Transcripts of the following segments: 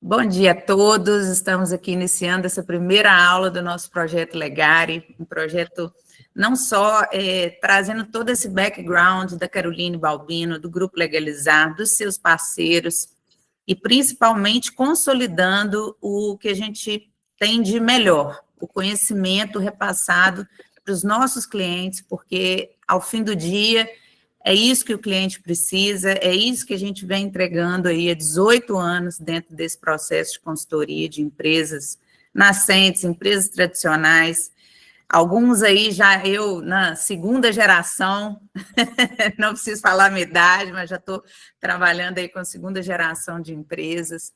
Bom dia a todos, estamos aqui iniciando essa primeira aula do nosso projeto Legare, um projeto não só trazendo todo esse background da Caroline Balbino, do Grupo Legalizar, dos seus parceiros, e principalmente consolidando o que a gente tem de melhor, o conhecimento repassado para os nossos clientes, porque ao fim do dia é isso que o cliente precisa, é isso que a gente vem entregando aí há 18 anos dentro desse processo de consultoria de empresas nascentes, empresas tradicionais. Alguns aí já eu, na segunda geração, não preciso falar a minha idade, mas já estou trabalhando aí com a segunda geração de empresas.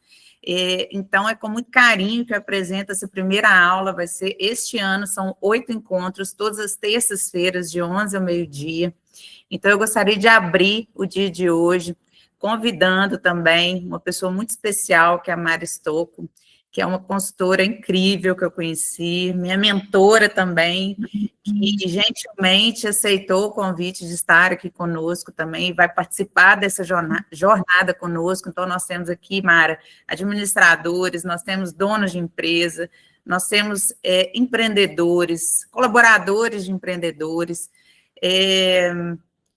Então, é com muito carinho que eu apresento essa primeira aula, vai ser este ano, são 8 encontros, todas as terças-feiras, de 11 ao meio-dia. Então, eu gostaria de abrir o dia de hoje, convidando também uma pessoa muito especial, que é a Mara Stocco, que é uma consultora incrível que eu conheci, minha mentora também, que gentilmente aceitou o convite de estar aqui conosco também, vai participar dessa jornada conosco. Então, nós temos aqui, Mara, administradores, nós temos donos de empresa, nós temos empreendedores, colaboradores de empreendedores,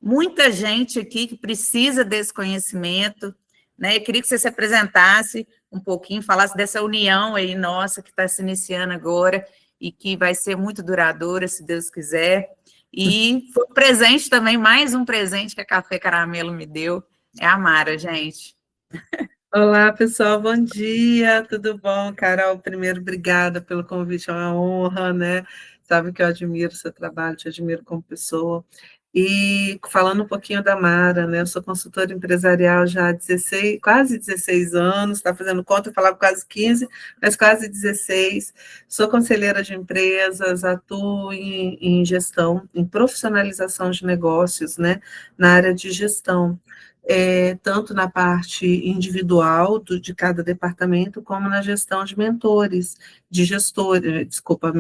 muita gente aqui que precisa desse conhecimento, né? Eu queria que você se apresentasse um pouquinho, falasse dessa união aí nossa que está se iniciando agora e que vai ser muito duradoura, se Deus quiser. E foi um presente também, mais um presente que a Café Caramelo me deu, é a Mara, gente. Olá, pessoal, bom dia, tudo bom? Carol, primeiro, obrigada pelo convite, é uma honra, né? Sabe que eu admiro o seu trabalho, te admiro como pessoa. E falando um pouquinho da Mara, né? Eu sou consultora empresarial já há 16, quase 16 anos, está fazendo conta, eu falava quase 15, mas quase 16. Sou conselheira de empresas, atuo em gestão, em profissionalização de negócios, né? Na área de gestão. Tanto na parte individual de cada departamento, como na gestão de mentores, de gestores, desculpa,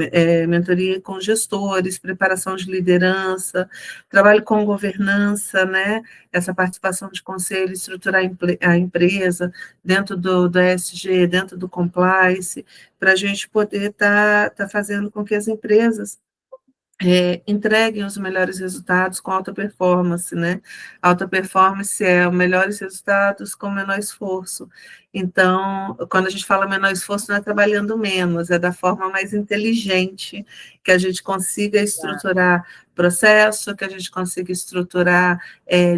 mentoria com gestores, preparação de liderança, trabalho com governança, né? Essa participação de conselho, estruturar a empresa dentro do ESG, dentro do compliance, para a gente poder tá fazendo com que as empresas entreguem os melhores resultados com alta performance, né? Alta performance é os melhores resultados com menor esforço. Então, quando a gente fala menor esforço, não é trabalhando menos, é da forma mais inteligente que a gente consiga estruturar processo, que a gente consiga estruturar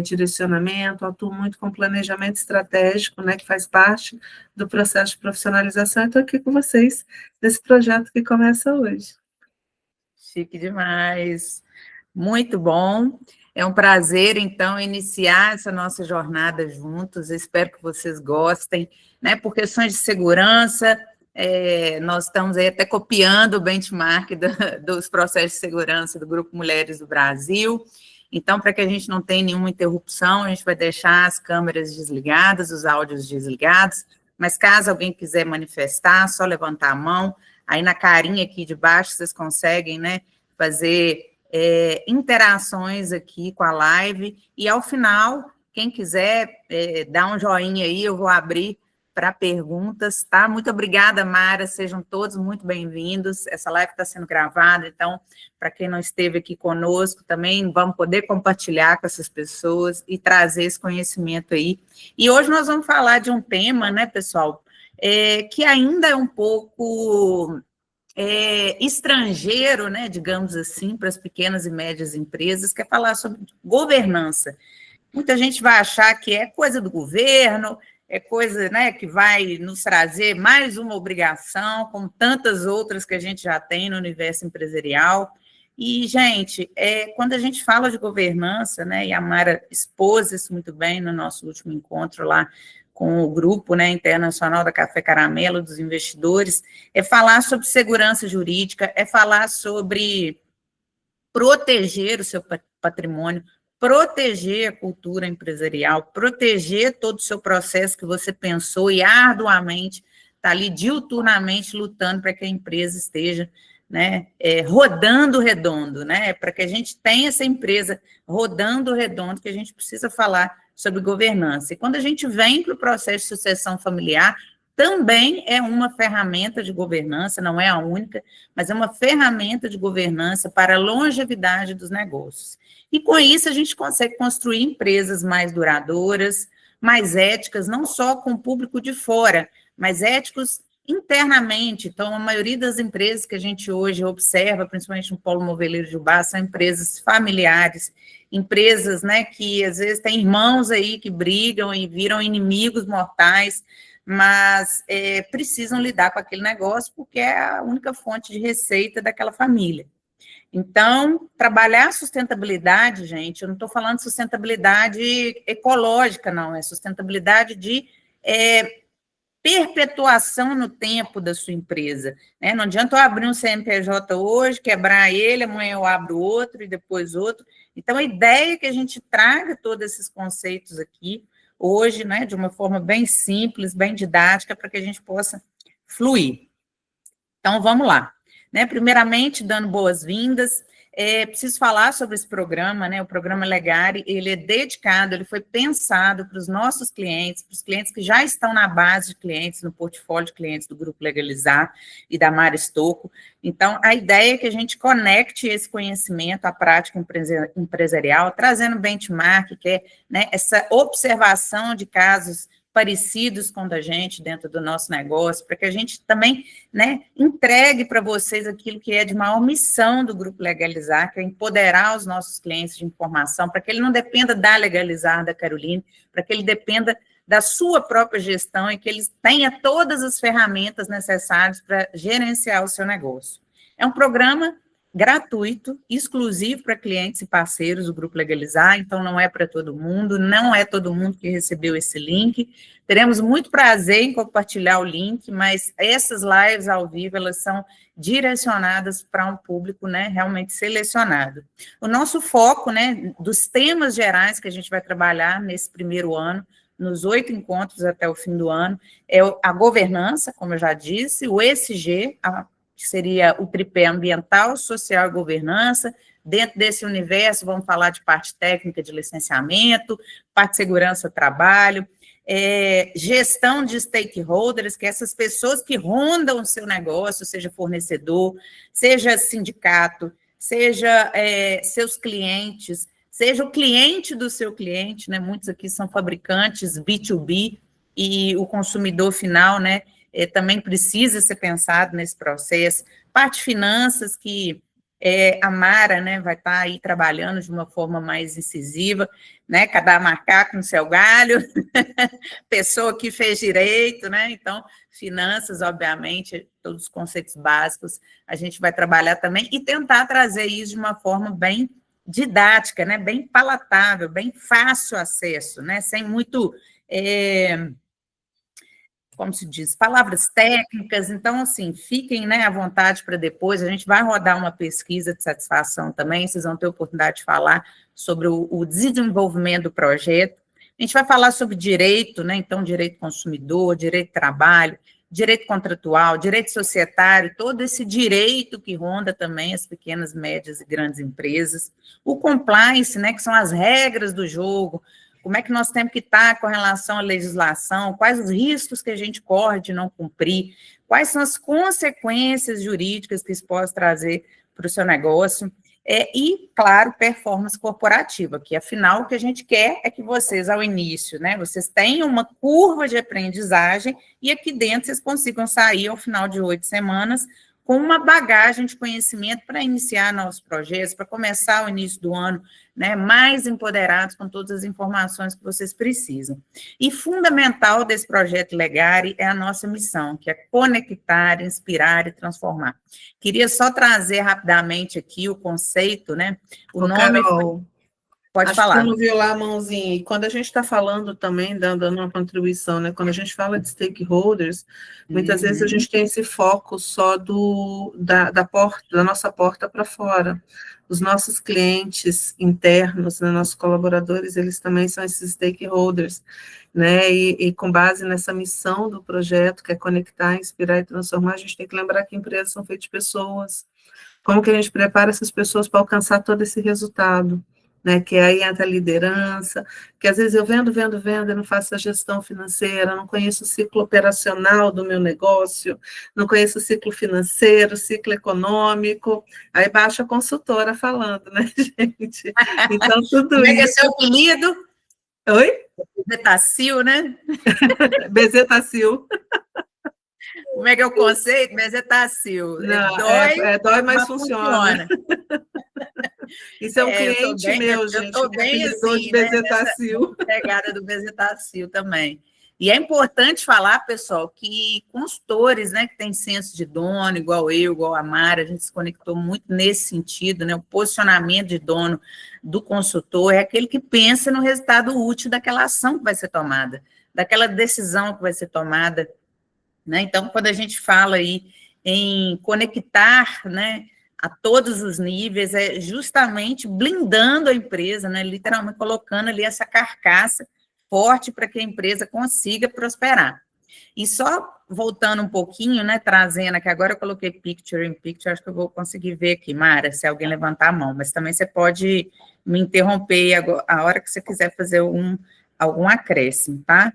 direcionamento, atuo muito com planejamento estratégico, né, que faz parte do processo de profissionalização. Estou aqui com vocês nesse projeto que começa hoje. Chique demais, muito bom. É um prazer, então, iniciar essa nossa jornada juntos. Eu espero que vocês gostem, né? Por questões de segurança, nós estamos aí até copiando o benchmark dos processos de segurança do Grupo Mulheres do Brasil. Então, para que a gente não tenha nenhuma interrupção, a gente vai deixar as câmeras desligadas, os áudios desligados, mas caso alguém quiser manifestar, só levantar a mão. Aí na carinha aqui de baixo vocês conseguem, né, fazer interações aqui com a live, e ao final, quem quiser dar um joinha aí, eu vou abrir para perguntas, tá? Muito obrigada, Mara, sejam todos muito bem-vindos. Essa live está sendo gravada, então, para quem não esteve aqui conosco, também vamos poder compartilhar com essas pessoas e trazer esse conhecimento aí. E hoje nós vamos falar de um tema, né, pessoal, que ainda é um pouco estrangeiro, né, digamos assim, para as pequenas e médias empresas, que é falar sobre governança. Muita gente vai achar que é coisa do governo, é coisa, né, que vai nos trazer mais uma obrigação, como tantas outras que a gente já tem no universo empresarial. E, gente, quando a gente fala de governança, né, e a Mara expôs isso muito bem no nosso último encontro lá com o grupo, né, internacional da Café Caramelo, dos investidores, é falar sobre segurança jurídica, é falar sobre proteger o seu patrimônio, proteger a cultura empresarial, proteger todo o seu processo que você pensou e arduamente está ali diuturnamente lutando para que a empresa esteja, né, rodando redondo, né, para que a gente tenha essa empresa rodando redondo, que a gente precisa falar sobre governança. E quando a gente vem para o processo de sucessão familiar, também é uma ferramenta de governança, não é a única, mas é uma ferramenta de governança para a longevidade dos negócios. E com isso a gente consegue construir empresas mais duradouras, mais éticas, não só com o público de fora, mas éticos internamente. Então, a maioria das empresas que a gente hoje observa, principalmente no polo moveleiro de Ubá, são empresas familiares, empresas, né, que às vezes têm irmãos aí que brigam e viram inimigos mortais, mas precisam lidar com aquele negócio porque é a única fonte de receita daquela família. Então, trabalhar a sustentabilidade, gente, eu não estou falando de sustentabilidade ecológica, não, é sustentabilidade de perpetuação no tempo da sua empresa. Né? Não adianta eu abrir um CNPJ hoje, quebrar ele, amanhã eu abro outro e depois outro. Então, a ideia é que a gente traga todos esses conceitos aqui, hoje, né, de uma forma bem simples, bem didática, para que a gente possa fluir. Então, vamos lá. Né, primeiramente, dando boas-vindas, preciso falar sobre esse programa, né, o programa Legare, ele é dedicado, ele foi pensado para os nossos clientes, para os clientes que já estão na base de clientes, no portfólio de clientes do Grupo Legalizar e da Mara Estocco. Então, a ideia é que a gente conecte esse conhecimento à prática empresarial, trazendo benchmark, que é, né, essa observação de casos parecidos com o da gente dentro do nosso negócio, para que a gente também, né, entregue para vocês aquilo que é de maior missão do Grupo Legalizar, que é empoderar os nossos clientes de informação, para que ele não dependa da Legalizar, da Caroline, para que ele dependa da sua própria gestão e que ele tenha todas as ferramentas necessárias para gerenciar o seu negócio. É um programa gratuito, exclusivo para clientes e parceiros do Grupo Legalizar, então não é para todo mundo, não é todo mundo que recebeu esse link. Teremos muito prazer em compartilhar o link, mas essas lives ao vivo, elas são direcionadas para um público, né, realmente selecionado. O nosso foco, né, dos temas gerais que a gente vai trabalhar nesse primeiro ano, nos 8 encontros até o fim do ano, é a governança, como eu já disse, o ESG, que seria o tripé ambiental, social e governança. Dentro desse universo, vamos falar de parte técnica de licenciamento, parte de segurança do trabalho, gestão de stakeholders, que é essas pessoas que rondam o seu negócio, seja fornecedor, seja sindicato, seja seus clientes, seja o cliente do seu cliente, né? Muitos aqui são fabricantes B2B, e o consumidor final, né, também precisa ser pensado nesse processo. Parte de finanças, que a Mara, né, vai estar aí trabalhando de uma forma mais incisiva, né, cada macaco no seu galho, pessoa que fez direito, né, então, finanças, obviamente, todos os conceitos básicos, a gente vai trabalhar também e tentar trazer isso de uma forma bem didática, né, bem palatável, bem fácil acesso, né, sem muito... como se diz, palavras técnicas, então, assim, fiquem, né, à vontade para depois, a gente vai rodar uma pesquisa de satisfação também, vocês vão ter oportunidade de falar sobre o desenvolvimento do projeto. A gente vai falar sobre direito, né, então, direito consumidor, direito de trabalho, direito contratual, direito societário, todo esse direito que ronda também as pequenas, médias e grandes empresas, o compliance, né, que são as regras do jogo, como é que nós temos que estar com relação à legislação, quais os riscos que a gente corre de não cumprir, quais são as consequências jurídicas que isso pode trazer para o seu negócio, e, claro, performance corporativa, que, afinal, o que a gente quer é que vocês, ao início, né, vocês tenham uma curva de aprendizagem e aqui dentro vocês consigam sair, ao final de 8 semanas, com uma bagagem de conhecimento para iniciar novos projetos, para começar o início do ano, né, mais empoderados com todas as informações que vocês precisam. E fundamental desse projeto Legare é a nossa missão, que é conectar, inspirar e transformar. Queria só trazer rapidamente aqui o conceito, né, o nome... Carol, pode acho falar. que tu não viu lá a mãozinha, e quando a gente está falando também, dando uma contribuição, né, quando a gente fala de stakeholders, muitas vezes a gente tem esse foco só da nossa porta para fora. Os nossos clientes internos, né, nossos colaboradores, eles também são esses stakeholders, né, e com base nessa missão do projeto, que é conectar, inspirar e transformar, a gente tem que lembrar que empresas são feitas de pessoas. Como que a gente prepara essas pessoas para alcançar todo esse resultado? né, que aí entra a liderança, que às vezes eu vendo, eu não faço a gestão financeira, não conheço o ciclo operacional do meu negócio, não conheço o ciclo financeiro, o ciclo econômico, aí baixa a consultora falando, né, gente? Então, tudo Como é que é isso... seu apelido? Oi? Bezetacil, né? Bezetacil. Como é que é o conceito? Bezetacil. Não, Dói, dói, mas mas funciona. funciona. Isso é um Eu estou cliente bem, meu, eu gente, tô me bem apelidou de assim, né? Nessa Bezetacil. pegada do Bezetacil também. E é importante falar, pessoal, que consultores, né, que têm senso de dono, igual eu, igual a Mara, a gente se conectou muito nesse sentido, né? O posicionamento de dono do consultor é aquele que pensa no resultado útil daquela ação que vai ser tomada, daquela decisão que vai ser tomada, né? Então, quando a gente fala aí em conectar, né, a todos os níveis, é justamente blindando a empresa, né, literalmente colocando ali essa carcaça forte para que a empresa consiga prosperar. E só voltando um pouquinho, né, trazendo aqui, agora eu coloquei picture in picture, acho que eu vou conseguir ver aqui, Mara, se alguém levantar a mão, mas também você pode me interromper a hora que você quiser fazer algum acréscimo, tá?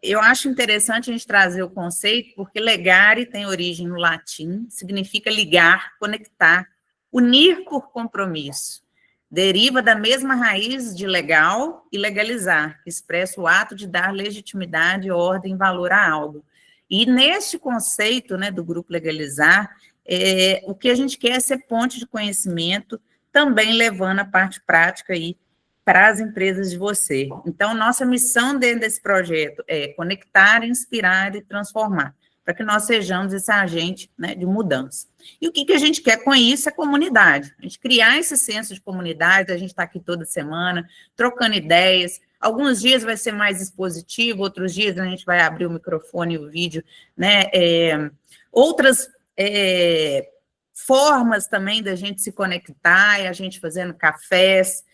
Eu acho interessante a gente trazer o conceito, porque legare tem origem no latim, significa ligar, conectar, unir por compromisso. Deriva da mesma raiz de legal e legalizar, que expressa o ato de dar legitimidade, ordem e valor a algo. E neste conceito, né, do grupo legalizar, o que a gente quer é ser ponte de conhecimento, também levando a parte prática aí para as empresas de você. Então, nossa missão dentro desse projeto é conectar, inspirar e transformar, para que nós sejamos esse agente, né, de mudança. E o que a gente quer com isso é comunidade. A gente criar esse senso de comunidade, a gente está aqui toda semana, trocando ideias. Alguns dias vai ser mais expositivo, outros dias a gente vai abrir o microfone e o vídeo, né? Outras formas também da gente se conectar, é a gente fazendo cafés,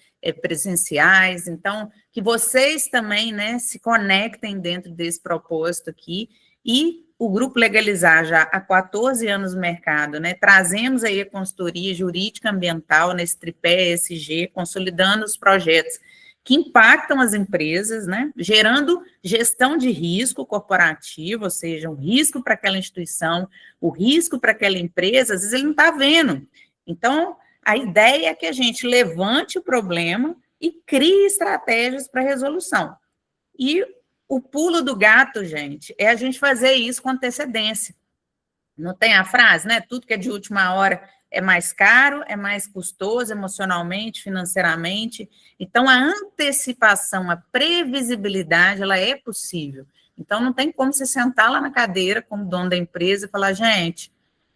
presenciais, então, que vocês também, né, se conectem dentro desse propósito aqui, e o Grupo Legalizar já há 14 anos no mercado, né, trazemos aí a consultoria jurídica ambiental nesse tripé ESG, consolidando os projetos que impactam as empresas, né, gerando gestão de risco corporativo, ou seja, um risco para aquela instituição, o risco para aquela empresa, às vezes ele não está vendo. Então, a ideia é que a gente levante o problema e crie estratégias para resolução. E o pulo do gato, gente, é a gente fazer isso com antecedência. Não tem a frase, né? Tudo que é de última hora é mais caro, é mais custoso emocionalmente, financeiramente. Então, a antecipação, a previsibilidade, ela é possível. Então, não tem como você sentar lá na cadeira como dono da empresa e falar, gente,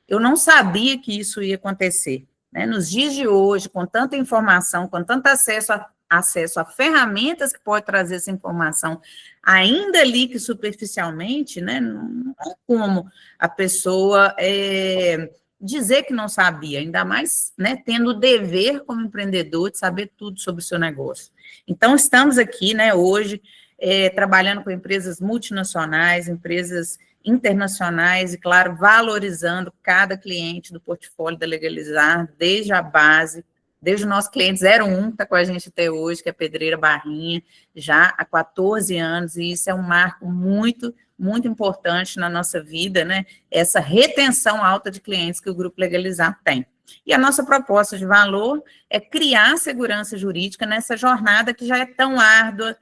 eu não sabia que isso ia acontecer. Né? Nos dias de hoje, com tanta informação, com tanto acesso a ferramentas que pode trazer essa informação, ainda ali que superficialmente, né, não é como a pessoa dizer que não sabia, ainda mais, né, tendo o dever como empreendedor de saber tudo sobre o seu negócio. Então, estamos aqui, né, hoje, trabalhando com empresas multinacionais, empresas internacionais e, claro, valorizando cada cliente do portfólio da Legalizar, desde a base, desde o nosso cliente 01, que está com a gente até hoje, que é Pedreira Barrinha, já há 14 anos, e isso é um marco muito, muito importante na nossa vida, né? Essa retenção alta de clientes que o Grupo Legalizar tem. E a nossa proposta de valor é criar segurança jurídica nessa jornada que já é tão árdua,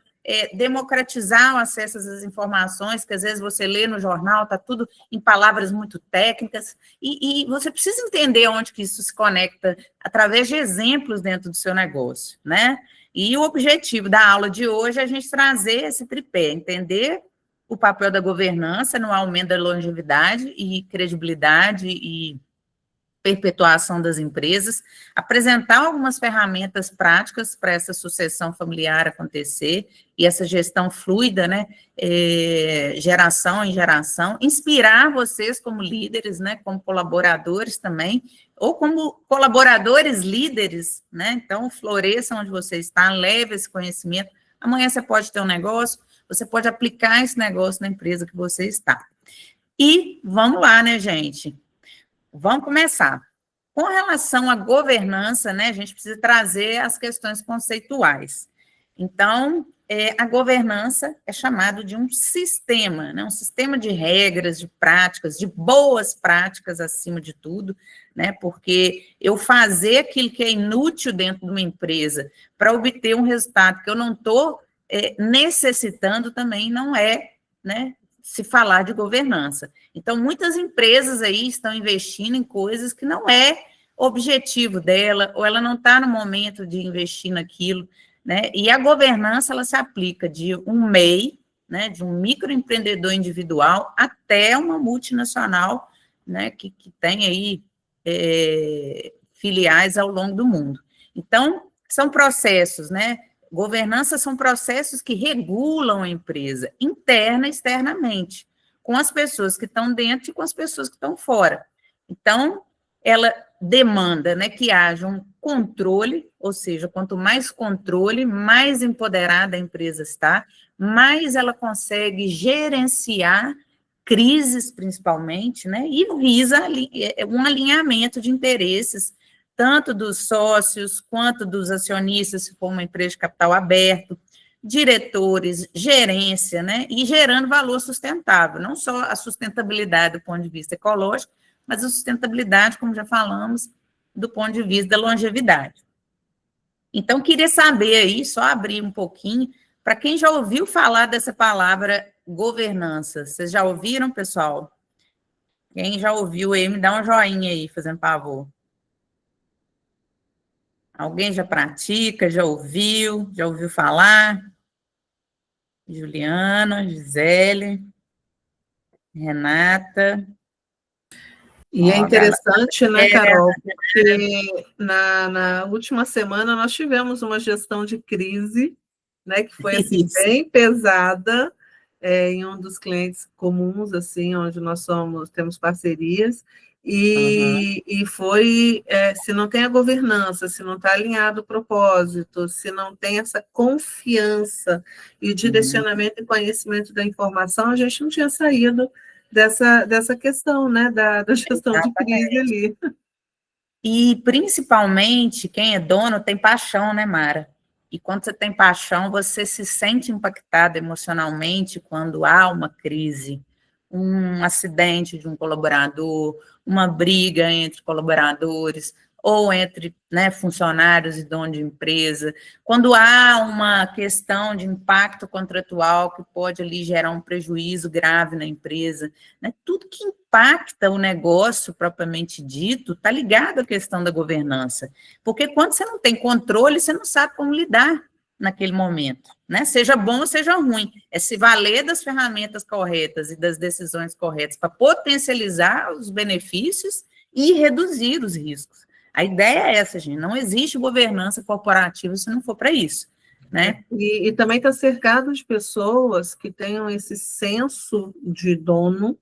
democratizar o acesso às informações, que às vezes você lê no jornal, está tudo em palavras muito técnicas, e você precisa entender onde que isso se conecta através de exemplos dentro do seu negócio, né? E o objetivo da aula de hoje é a gente trazer esse tripé, entender o papel da governança no aumento da longevidade e credibilidade e perpetuação das empresas, apresentar algumas ferramentas práticas para essa sucessão familiar acontecer e essa gestão fluida, né, geração em geração, inspirar vocês como líderes, né, como colaboradores também, ou como colaboradores líderes, né, então floresçam onde você está, leve esse conhecimento, amanhã você pode ter um negócio, você pode aplicar esse negócio na empresa que você está. E vamos lá, né, gente? Vamos começar. Com relação à governança, né, a gente precisa trazer as questões conceituais. Então, a governança é chamado de um sistema, né, um sistema de regras, de práticas, de boas práticas acima de tudo, né, porque eu fazer aquilo que é inútil dentro de uma empresa para obter um resultado que eu não estou necessitando também não é, né, se falar de governança. Então, muitas empresas aí estão investindo em coisas que não é objetivo dela, ou ela não está no momento de investir naquilo, né? E a governança, ela se aplica de um MEI, né, de um microempreendedor individual, até uma multinacional, né, que tem aí filiais ao longo do mundo. Então, são processos, né? Governança são processos que regulam a empresa, interna e externamente, com as pessoas que estão dentro e com as pessoas que estão fora. Então, ela demanda, né, que haja um controle, ou seja, quanto mais controle, mais empoderada a empresa está, mais ela consegue gerenciar crises, principalmente, né, e visa um alinhamento de interesses, tanto dos sócios, quanto dos acionistas, se for uma empresa de capital aberto, diretores, gerência, né, e gerando valor sustentável, não só a sustentabilidade do ponto de vista ecológico, mas a sustentabilidade, como já falamos, do ponto de vista da longevidade. Então, queria saber aí, só abrir um pouquinho, para quem já ouviu falar dessa palavra governança. Vocês já ouviram, pessoal? Quem já ouviu aí, me dá um joinha aí, fazendo favor. Alguém já pratica, já ouviu falar? Juliana, Gisele, Renata. E é interessante, né, Carol, porque na última semana nós tivemos uma gestão de crise, né, que foi assim, bem pesada, em um dos clientes comuns, assim, onde nós temos parcerias, e foi, se não tem a governança, se não está alinhado o propósito, se não tem essa confiança e direcionamento e conhecimento da informação, a gente não tinha saído dessa questão, né, da gestão de crise ali. E, principalmente, quem é dono tem paixão, né, Mara? E quando você tem paixão, você se sente impactado emocionalmente quando há uma crise, um acidente de um colaborador, uma briga entre colaboradores, ou entre, né, funcionários e dono de empresa, quando há uma questão de impacto contratual que pode ali gerar um prejuízo grave na empresa, né, tudo que impacta o negócio propriamente dito está ligado à questão da governança, porque quando você não tem controle, você não sabe como lidar naquele momento, né? Seja bom ou seja ruim, é se valer das ferramentas corretas e das decisões corretas para potencializar os benefícios e reduzir os riscos. A ideia é essa, gente, não existe governança corporativa se não for para isso, né? E também está cercado de pessoas que tenham esse senso de dono,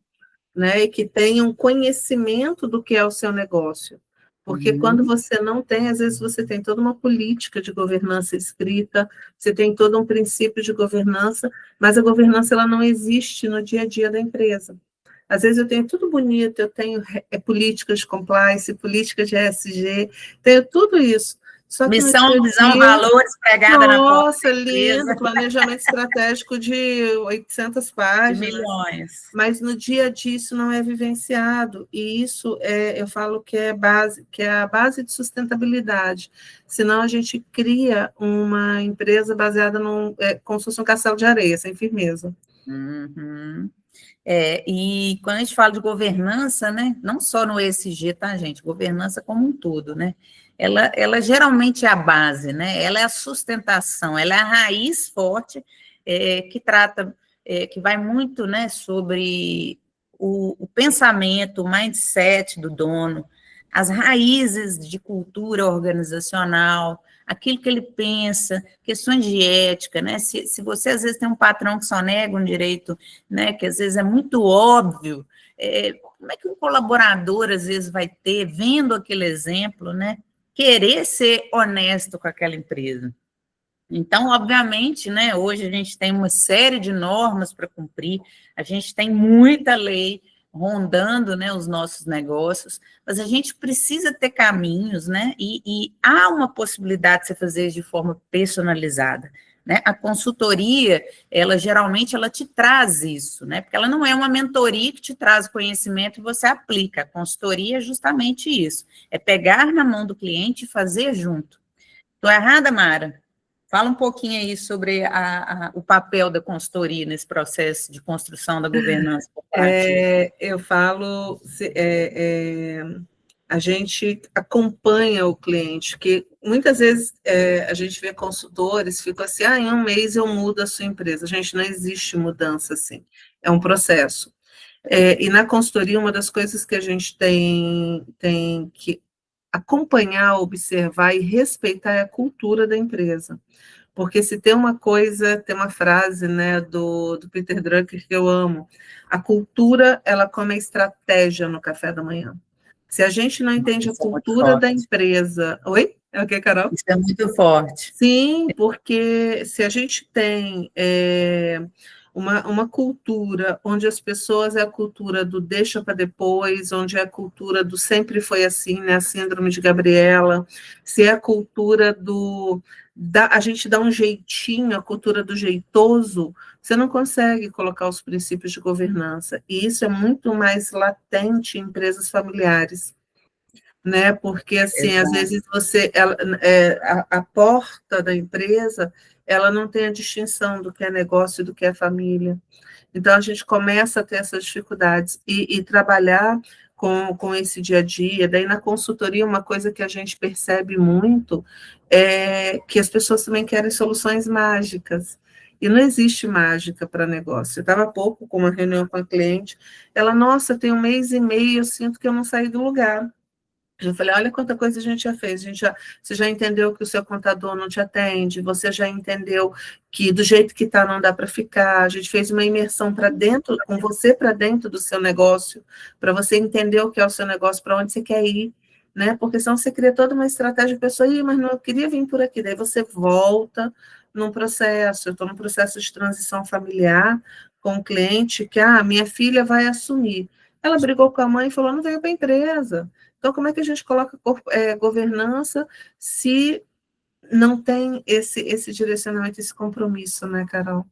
né, e que tenham conhecimento do que é o seu negócio. Porque quando você não tem, às vezes você tem toda uma política de governança escrita, você tem todo um princípio de governança, mas a governança ela não existe no dia a dia da empresa. Às vezes eu tenho tudo bonito, eu tenho políticas de compliance, políticas de ESG, tenho tudo isso. Só que missão, visão, valores pregada na porta. Nossa, lindo, planejamento estratégico de 800 páginas. De milhões. Mas no dia a dia isso não é vivenciado, e isso eu falo que é a base de sustentabilidade. Senão a gente cria uma empresa baseada como se fosse um castelo de areia, sem firmeza. E quando a gente fala de governança, né, não só no ESG, tá, gente? Governança como um todo, né? Ela geralmente é a base, né? Ela é a sustentação, ela é a raiz forte que trata, que vai muito, né, sobre o pensamento, o mindset do dono, as raízes de cultura organizacional, aquilo que ele pensa, questões de ética, né? Se você, às vezes, tem um patrão que só nega um direito, né, que às vezes é muito óbvio, como é que um colaborador, às vezes, vai ter, vendo aquele exemplo, né, querer ser honesto com aquela empresa? Então, obviamente, né, hoje a gente tem uma série de normas para cumprir, a gente tem muita lei, rondando, né, os nossos negócios, mas a gente precisa ter caminhos, né, e há uma possibilidade de você fazer isso de forma personalizada, né? A consultoria, ela geralmente ela te traz isso, né? Porque ela não é uma mentoria que te traz conhecimento e você aplica. A consultoria é justamente isso, é pegar na mão do cliente e fazer junto. Estou errada, Mara? Fala um pouquinho aí sobre o papel da consultoria nesse processo de construção da governança corporativa. Eu falo, a gente acompanha o cliente, que muitas vezes a gente vê consultores, ficam assim, em um mês eu mudo a sua empresa. Gente, não existe mudança assim, é um processo. E na consultoria, uma das coisas que a gente tem que acompanhar, observar e respeitar é a cultura da empresa. Porque se tem uma coisa, tem uma frase, né, do Peter Drucker que eu amo, a cultura, ela come a estratégia no café da manhã. Se a gente não entende a Isso é muito cultura da forte. empresa... Oi? É o que, Carol? Isso é muito forte. Sim, porque se a gente tem uma cultura onde as pessoas é a cultura do deixa para depois, onde é a cultura do sempre foi assim, né, a síndrome de Gabriela, se é a cultura a gente dá um jeitinho, a cultura do jeitoso, você não consegue colocar os princípios de governança. E isso é muito mais latente em empresas familiares, né? Porque assim, às Exato. vezes a porta da empresa, ela não tem a distinção do que é negócio e do que é família. Então a gente começa a ter essas dificuldades e trabalhar com esse dia a dia. Daí na consultoria uma coisa que a gente percebe muito é que as pessoas também querem soluções mágicas. E não existe mágica para negócio. Eu estava há pouco com uma reunião com a cliente, ela, nossa, tem um mês e meio, eu sinto que eu não saí do lugar. Eu falei, olha quanta coisa a gente já fez, você já entendeu que o seu contador não te atende, você já entendeu que do jeito que está não dá para ficar, a gente fez uma imersão para dentro, com você para dentro do seu negócio, para você entender o que é o seu negócio, para onde você quer ir, né? Porque senão você cria toda uma estratégia, a pessoa, mas não, eu queria vir por aqui, daí você volta num processo, eu estou num processo de transição familiar com o cliente, que, minha filha vai assumir. Ela brigou com a mãe e falou, não veio para a empresa. Então, como é que a gente coloca governança se não tem esse direcionamento, esse compromisso, né, Carol?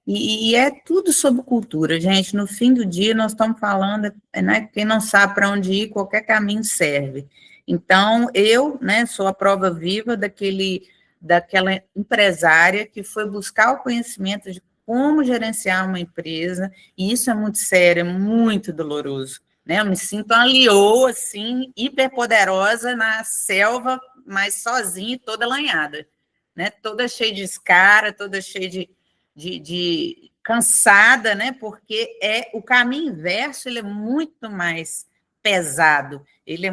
E é tudo sobre cultura, gente. No fim do dia, nós estamos falando, né? Quem não sabe para onde ir, qualquer caminho serve. Então, eu, né, sou a prova viva daquela empresária que foi buscar o conhecimento de como gerenciar uma empresa, e isso é muito sério, é muito doloroso. Né? Eu me sinto uma leoa, assim, hiperpoderosa na selva, mas sozinha e toda lanhada, né? Toda cheia de escara, toda cheia de cansada, né? Porque o caminho inverso, ele é muito mais pesado, ele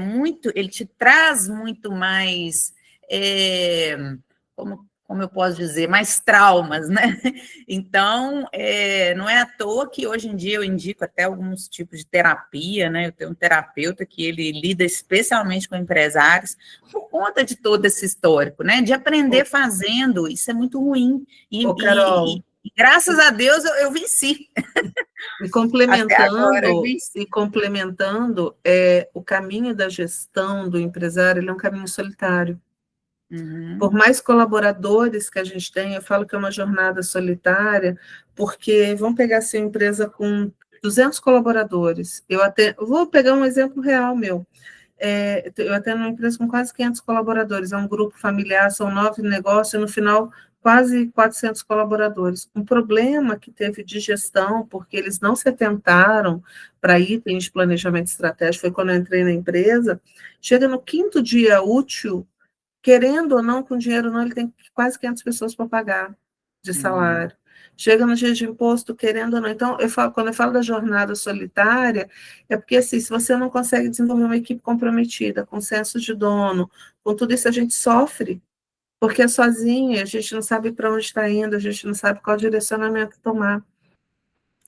te traz muito mais, como eu posso dizer, mais traumas, né? Então, não é à toa que hoje em dia eu indico até alguns tipos de terapia, né? Eu tenho um terapeuta que ele lida especialmente com empresários por conta de todo esse histórico, né? De aprender fazendo, isso é muito ruim. Carol, E graças a Deus eu venci. E Até agora eu complementando, venci. O caminho da gestão do empresário, ele é um caminho solitário. Uhum. Por mais colaboradores que a gente tem, eu falo que é uma jornada solitária, porque vamos pegar assim, uma empresa com 200 colaboradores. Vou pegar um exemplo real meu. Eu atendo uma empresa com quase 500 colaboradores, é um grupo familiar, são 9 negócios, e no final, quase 400 colaboradores. Um problema que teve de gestão, porque eles não se atentaram para itens de planejamento estratégico, foi quando eu entrei na empresa, chega no quinto dia útil, querendo ou não, com dinheiro não, ele tem quase 500 pessoas para pagar de salário. Chega no dia de imposto, querendo ou não. Então, quando eu falo da jornada solitária, é porque, assim, se você não consegue desenvolver uma equipe comprometida, com senso de dono, com tudo isso, a gente sofre, porque é sozinha, a gente não sabe para onde está indo, a gente não sabe qual direcionamento tomar.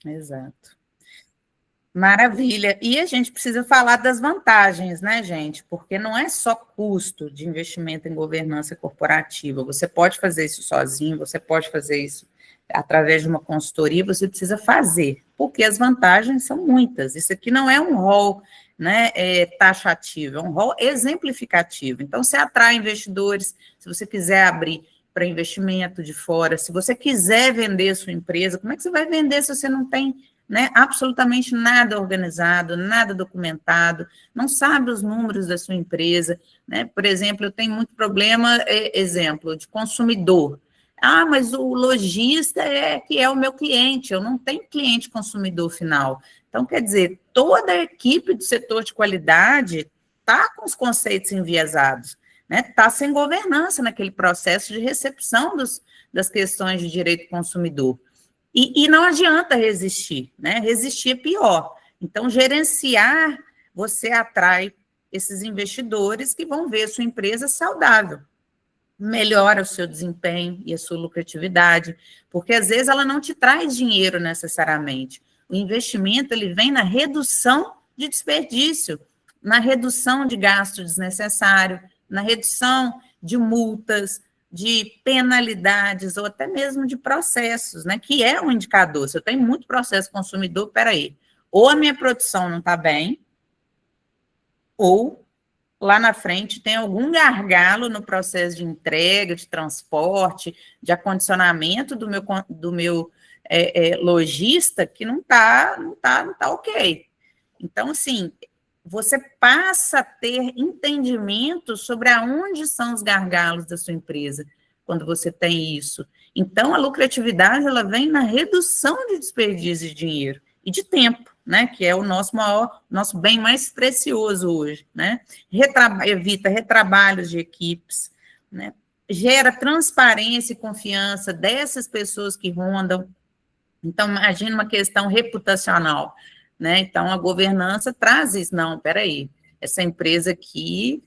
Exato. Maravilha. E a gente precisa falar das vantagens, né, gente? Porque não é só custo de investimento em governança corporativa. Você pode fazer isso sozinho, você pode fazer isso através de uma consultoria, você precisa fazer, porque as vantagens são muitas. Isso aqui não é um rol, né, taxativo, é um rol exemplificativo. Então, você atrai investidores, se você quiser abrir para investimento de fora, se você quiser vender sua empresa, como é que você vai vender se você não tem, né, absolutamente nada organizado, nada documentado, não sabe os números da sua empresa, né? Por exemplo, eu tenho muito problema, exemplo, de consumidor. Ah, mas o lojista que é o meu cliente, eu não tenho cliente consumidor final. Então, quer dizer, toda a equipe do setor de qualidade está com os conceitos enviesados, né? Está sem governança naquele processo de recepção das questões de direito do consumidor. E não adianta resistir, né? Resistir é pior. Então, gerenciar, você atrai esses investidores que vão ver a sua empresa saudável, melhora o seu desempenho e a sua lucratividade, porque às vezes ela não te traz dinheiro necessariamente. O investimento, ele vem na redução de desperdício, na redução de gasto desnecessário, na redução de multas, de penalidades ou até mesmo de processos, né, que é um indicador. Se eu tenho muito processo consumidor, peraí, ou a minha produção não está bem, ou lá na frente tem algum gargalo no processo de entrega, de transporte, de acondicionamento do meu lojista que não tá ok. Então, assim, você passa a ter entendimento sobre aonde são os gargalos da sua empresa, quando você tem isso. Então, a lucratividade, ela vem na redução de desperdício de dinheiro e de tempo, né, que é o nosso bem mais precioso hoje, né? Evita retrabalhos de equipes, né? Gera transparência e confiança dessas pessoas que rondam. Então, imagina uma questão reputacional, né? Então, a governança traz isso. Não, peraí, essa empresa aqui,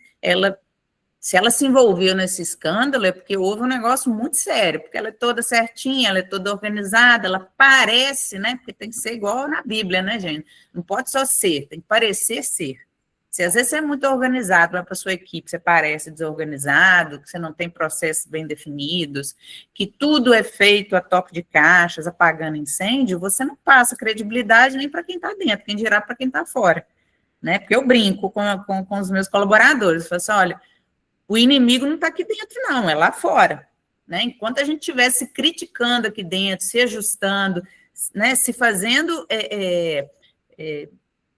se ela se envolveu nesse escândalo, é porque houve um negócio muito sério, porque ela é toda certinha, ela é toda organizada, ela parece, né? Porque tem que ser igual na Bíblia, né, gente? Não pode só ser, tem que parecer ser. Se às vezes você é muito organizado, vai para a sua equipe, você parece desorganizado, que você não tem processos bem definidos, que tudo é feito a toque de caixas, apagando incêndio, você não passa credibilidade nem para quem está dentro, quem dirá para quem está fora, né? Porque eu brinco com os meus colaboradores, eu falo assim, olha, o inimigo não está aqui dentro, não, é lá fora, né? Enquanto a gente estiver se criticando aqui dentro, se ajustando, né, se fazendo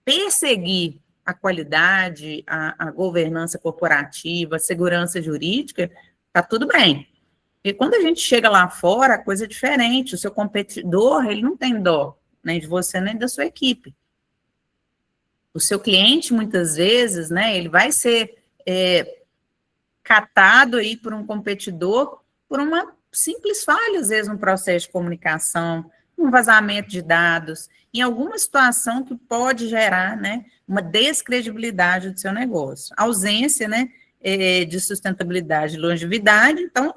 perseguir a qualidade, a governança corporativa, a segurança jurídica, está tudo bem. E quando a gente chega lá fora, a coisa é diferente. O seu competidor, ele não tem dó, nem de você, nem da sua equipe. O seu cliente, muitas vezes, né, ele vai ser catado aí por um competidor por uma simples falha, às vezes, no processo de comunicação, um vazamento de dados, em alguma situação que pode gerar, né, uma descredibilidade do seu negócio. Ausência, né, de sustentabilidade e longevidade, então,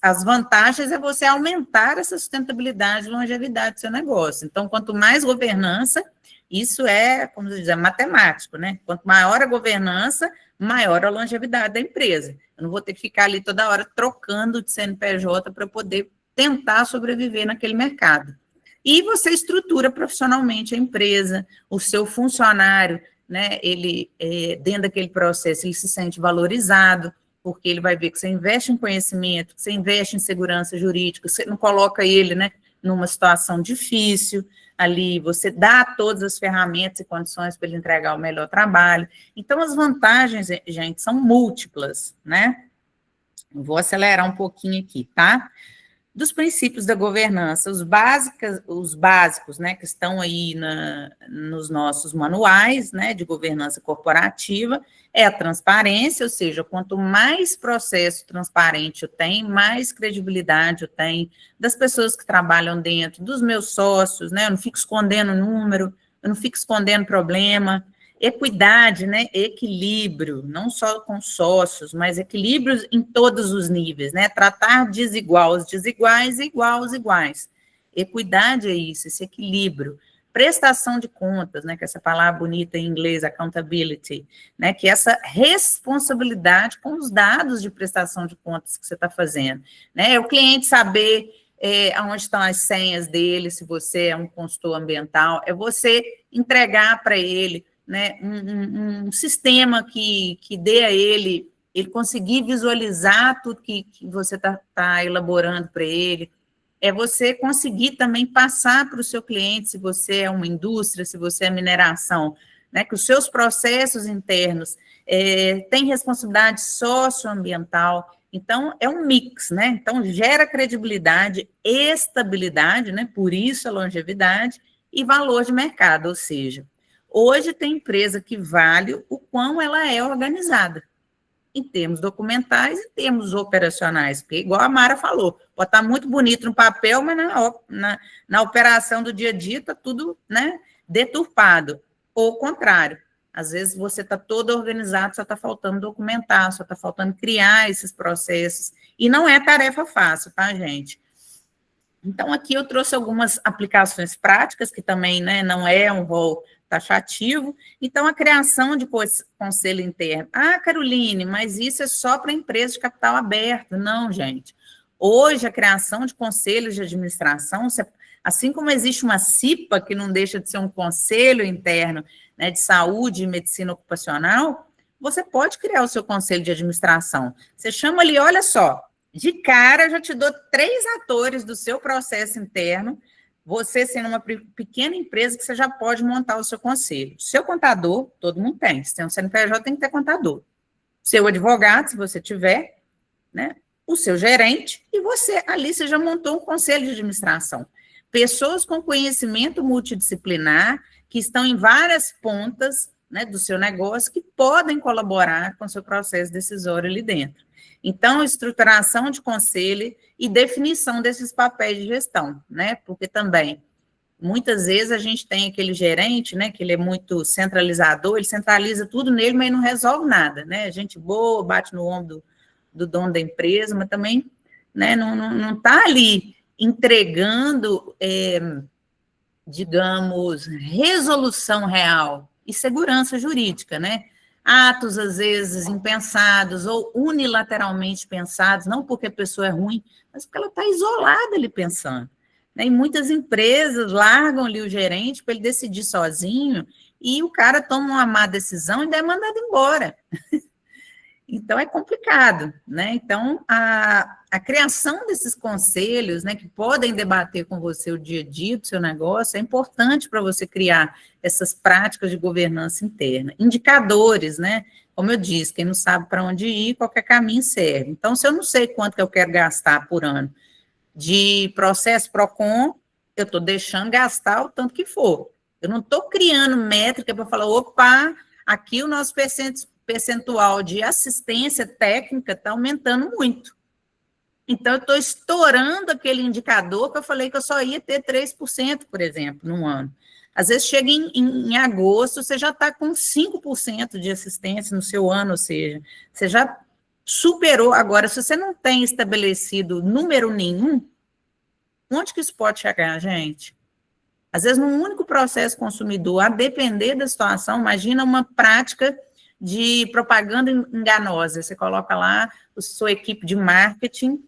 as vantagens é você aumentar essa sustentabilidade e longevidade do seu negócio. Então, quanto mais governança, isso é, como se diz, é matemático, né? Quanto maior a governança, maior a longevidade da empresa. Eu não vou ter que ficar ali toda hora trocando de CNPJ para poder tentar sobreviver naquele mercado. E você estrutura profissionalmente a empresa, o seu funcionário, né, ele, dentro daquele processo, ele se sente valorizado, porque ele vai ver que você investe em conhecimento, que você investe em segurança jurídica, você não coloca ele, né, numa situação difícil, ali você dá todas as ferramentas e condições para ele entregar o melhor trabalho. Então, as vantagens, gente, são múltiplas, né? Eu vou acelerar um pouquinho aqui, tá? Dos princípios da governança, os básicos, né, que estão aí nos nossos manuais, né, de governança corporativa, é a transparência, ou seja, quanto mais processo transparente eu tenho, mais credibilidade eu tenho das pessoas que trabalham dentro, dos meus sócios, né, eu não fico escondendo número, eu não fico escondendo problema. Equidade, né, equilíbrio, não só com sócios, mas equilíbrio em todos os níveis, né, tratar desigual os desiguais e igual os iguais. Equidade é isso, esse equilíbrio. Prestação de contas, né, que é essa palavra bonita em inglês, accountability, né, que é essa responsabilidade com os dados de prestação de contas que você está fazendo, né, é o cliente saber onde estão as senhas dele, se você é um consultor ambiental, é você entregar para ele, né, um sistema que dê a ele conseguir visualizar tudo que você tá elaborando para ele, é você conseguir também passar para o seu cliente, se você é uma indústria, se você é mineração, né, que os seus processos internos têm responsabilidade socioambiental. Então, é um mix, né? Então, gera credibilidade, estabilidade, né? Por isso a longevidade e valor de mercado, ou seja, hoje tem empresa que vale o quão ela é organizada, em termos documentais e termos operacionais, porque, igual a Mara falou, pode estar muito bonito no papel, mas na operação do dia a dia está tudo, né, deturpado. Ou o contrário, às vezes você está todo organizado, só está faltando documentar, só está faltando criar esses processos, e não é tarefa fácil, tá, gente? Então, aqui eu trouxe algumas aplicações práticas, que também, né, não é um rol taxativo. Então, a criação de conselho interno. Ah, Caroline, mas isso é só para empresas de capital aberto. Não, gente. Hoje, a criação de conselhos de administração, assim como existe uma CIPA, que não deixa de ser um conselho interno, né, de saúde e medicina ocupacional, você pode criar o seu conselho de administração. Você chama ali, olha só, de cara, já te dou 3 atores do seu processo interno, você sendo uma pequena empresa que você já pode montar o seu conselho. Seu contador, todo mundo tem. Se tem um CNPJ, tem que ter contador. Seu advogado, se você tiver, né? O seu gerente, e você, ali você já montou um conselho de administração. Pessoas com conhecimento multidisciplinar, que estão em várias pontas, né, do seu negócio, que podem colaborar com o seu processo decisório ali dentro. Então, estruturação de conselho e definição desses papéis de gestão, né? Porque também, muitas vezes, a gente tem aquele gerente, né, que ele é muito centralizador, ele centraliza tudo nele, mas não resolve nada, né? Gente boa, bate no ombro do dono da empresa, mas também, né, não está ali entregando, digamos, resolução real e segurança jurídica, né? Atos, às vezes, impensados ou unilateralmente pensados, não porque a pessoa é ruim, mas porque ela está isolada ali pensando. Né? E muitas empresas largam ali o gerente para ele decidir sozinho e o cara toma uma má decisão e ainda é mandado embora. Então, é complicado, né? Então, a criação desses conselhos, né, que podem debater com você o dia a dia do seu negócio, é importante para você criar essas práticas de governança interna. Indicadores, né? Como eu disse, quem não sabe para onde ir, qualquer caminho serve. Então, se eu não sei quanto que eu quero gastar por ano de processo PROCON, eu estou deixando gastar o tanto que for. Eu não estou criando métrica para falar, opa, aqui o nosso percentual de assistência técnica está aumentando muito. Então, eu estou estourando aquele indicador que eu falei que eu só ia ter 3%, por exemplo, num ano. Às vezes, chega em agosto, você já está com 5% de assistência no seu ano, ou seja, você já superou. Agora, se você não tem estabelecido número nenhum, onde que isso pode chegar, gente? Às vezes, num único processo consumidor, a depender da situação, imagina uma prática de propaganda enganosa. Você coloca lá a sua equipe de marketing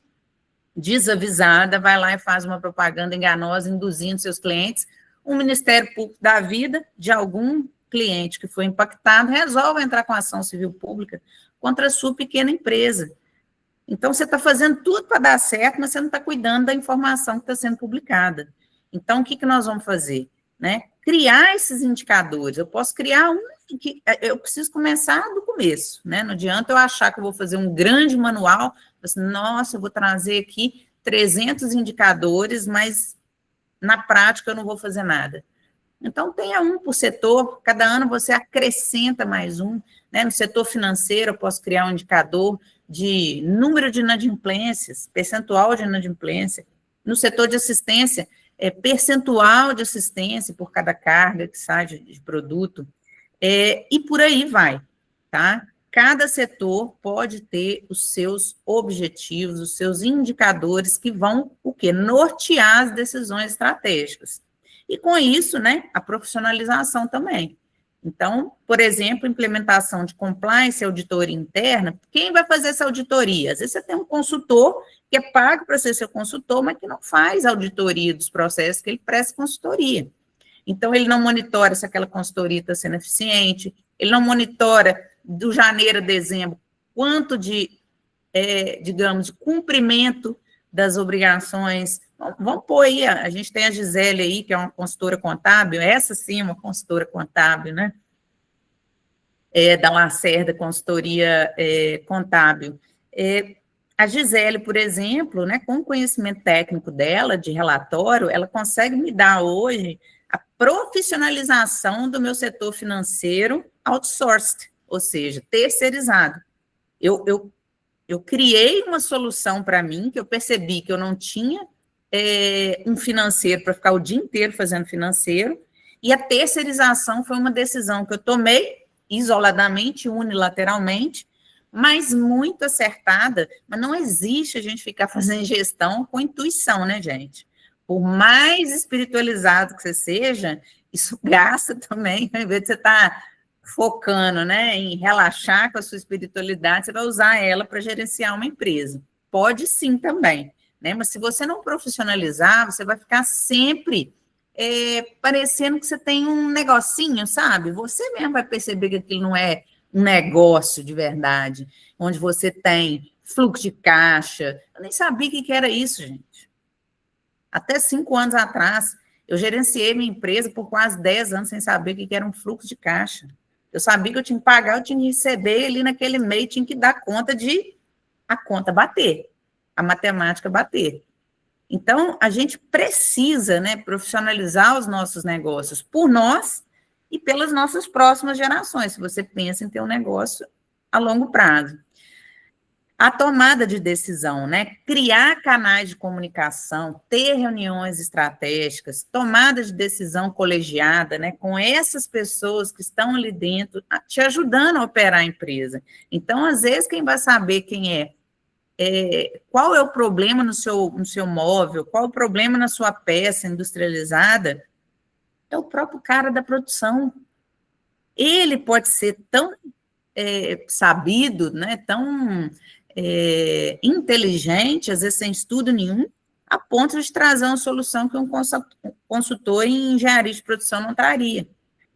desavisada, vai lá e faz uma propaganda enganosa, induzindo seus clientes. O Ministério Público da Vida, de algum cliente que foi impactado, resolve entrar com ação civil pública contra a sua pequena empresa. Então, você está fazendo tudo para dar certo, mas você não está cuidando da informação que está sendo publicada. Então, o que nós vamos fazer? Né? Criar esses indicadores. Eu posso criar um que eu preciso começar do começo, né? Não adianta eu achar que eu vou fazer um grande manual, assim, nossa, eu vou trazer aqui 300 indicadores, mas na prática eu não vou fazer nada. Então, tenha um por setor, cada ano você acrescenta mais um, né? No setor financeiro, eu posso criar um indicador de número de inadimplências, percentual de inadimplência. No setor de assistência, percentual de assistência por cada carga que sai de produto, e por aí vai, tá? Cada setor pode ter os seus objetivos, os seus indicadores que vão, o quê? Nortear as decisões estratégicas. E com isso, né, a profissionalização também. Então, por exemplo, implementação de compliance e auditoria interna, quem vai fazer essa auditoria? Às vezes você tem um consultor que é pago para ser seu consultor, mas que não faz auditoria dos processos que ele presta consultoria. Então, ele não monitora se aquela consultoria está sendo eficiente, ele não monitora do janeiro a dezembro quanto de, digamos, de cumprimento das obrigações. Vamos pôr aí, a gente tem a Gisele aí, que é uma consultora contábil, essa sim é uma consultora contábil, né? Da Lacerda Consultoria Contábil. A Gisele, por exemplo, né, com o conhecimento técnico dela, de relatório, ela consegue me dar hoje a profissionalização do meu setor financeiro outsourced, ou seja, terceirizado. Eu criei uma solução para mim, que eu percebi que eu não tinha um financeiro para ficar o dia inteiro fazendo financeiro, e a terceirização foi uma decisão que eu tomei isoladamente, unilateralmente, mas muito acertada. Mas não existe a gente ficar fazendo gestão com intuição, né, gente? Por mais espiritualizado que você seja, isso gasta também, ao invés de você estar focando, né, em relaxar com a sua espiritualidade, você vai usar ela para gerenciar uma empresa. Pode sim também, né? Mas se você não profissionalizar, você vai ficar sempre parecendo que você tem um negocinho, sabe? Você mesmo vai perceber que aquilo não é um negócio de verdade, onde você tem fluxo de caixa. Eu nem sabia o que era isso, gente. Até 5 anos atrás, eu gerenciei minha empresa por quase 10 anos sem saber o que era um fluxo de caixa. Eu sabia que eu tinha que pagar, eu tinha que receber, ali naquele mês tinha que dar conta de a conta bater, a matemática bater. Então, a gente precisa, né, profissionalizar os nossos negócios por nós e pelas nossas próximas gerações, se você pensa em ter um negócio a longo prazo. A tomada de decisão, né, criar canais de comunicação, ter reuniões estratégicas, tomada de decisão colegiada, né, com essas pessoas que estão ali dentro, te ajudando a operar a empresa. Então, às vezes, quem vai saber quem qual é o problema no seu móvel, qual é o problema na sua peça industrializada, é o próprio cara da produção. Ele pode ser tão sabido, né, tão inteligente, às vezes sem estudo nenhum, a ponto de trazer uma solução que um consultor em engenharia de produção não traria.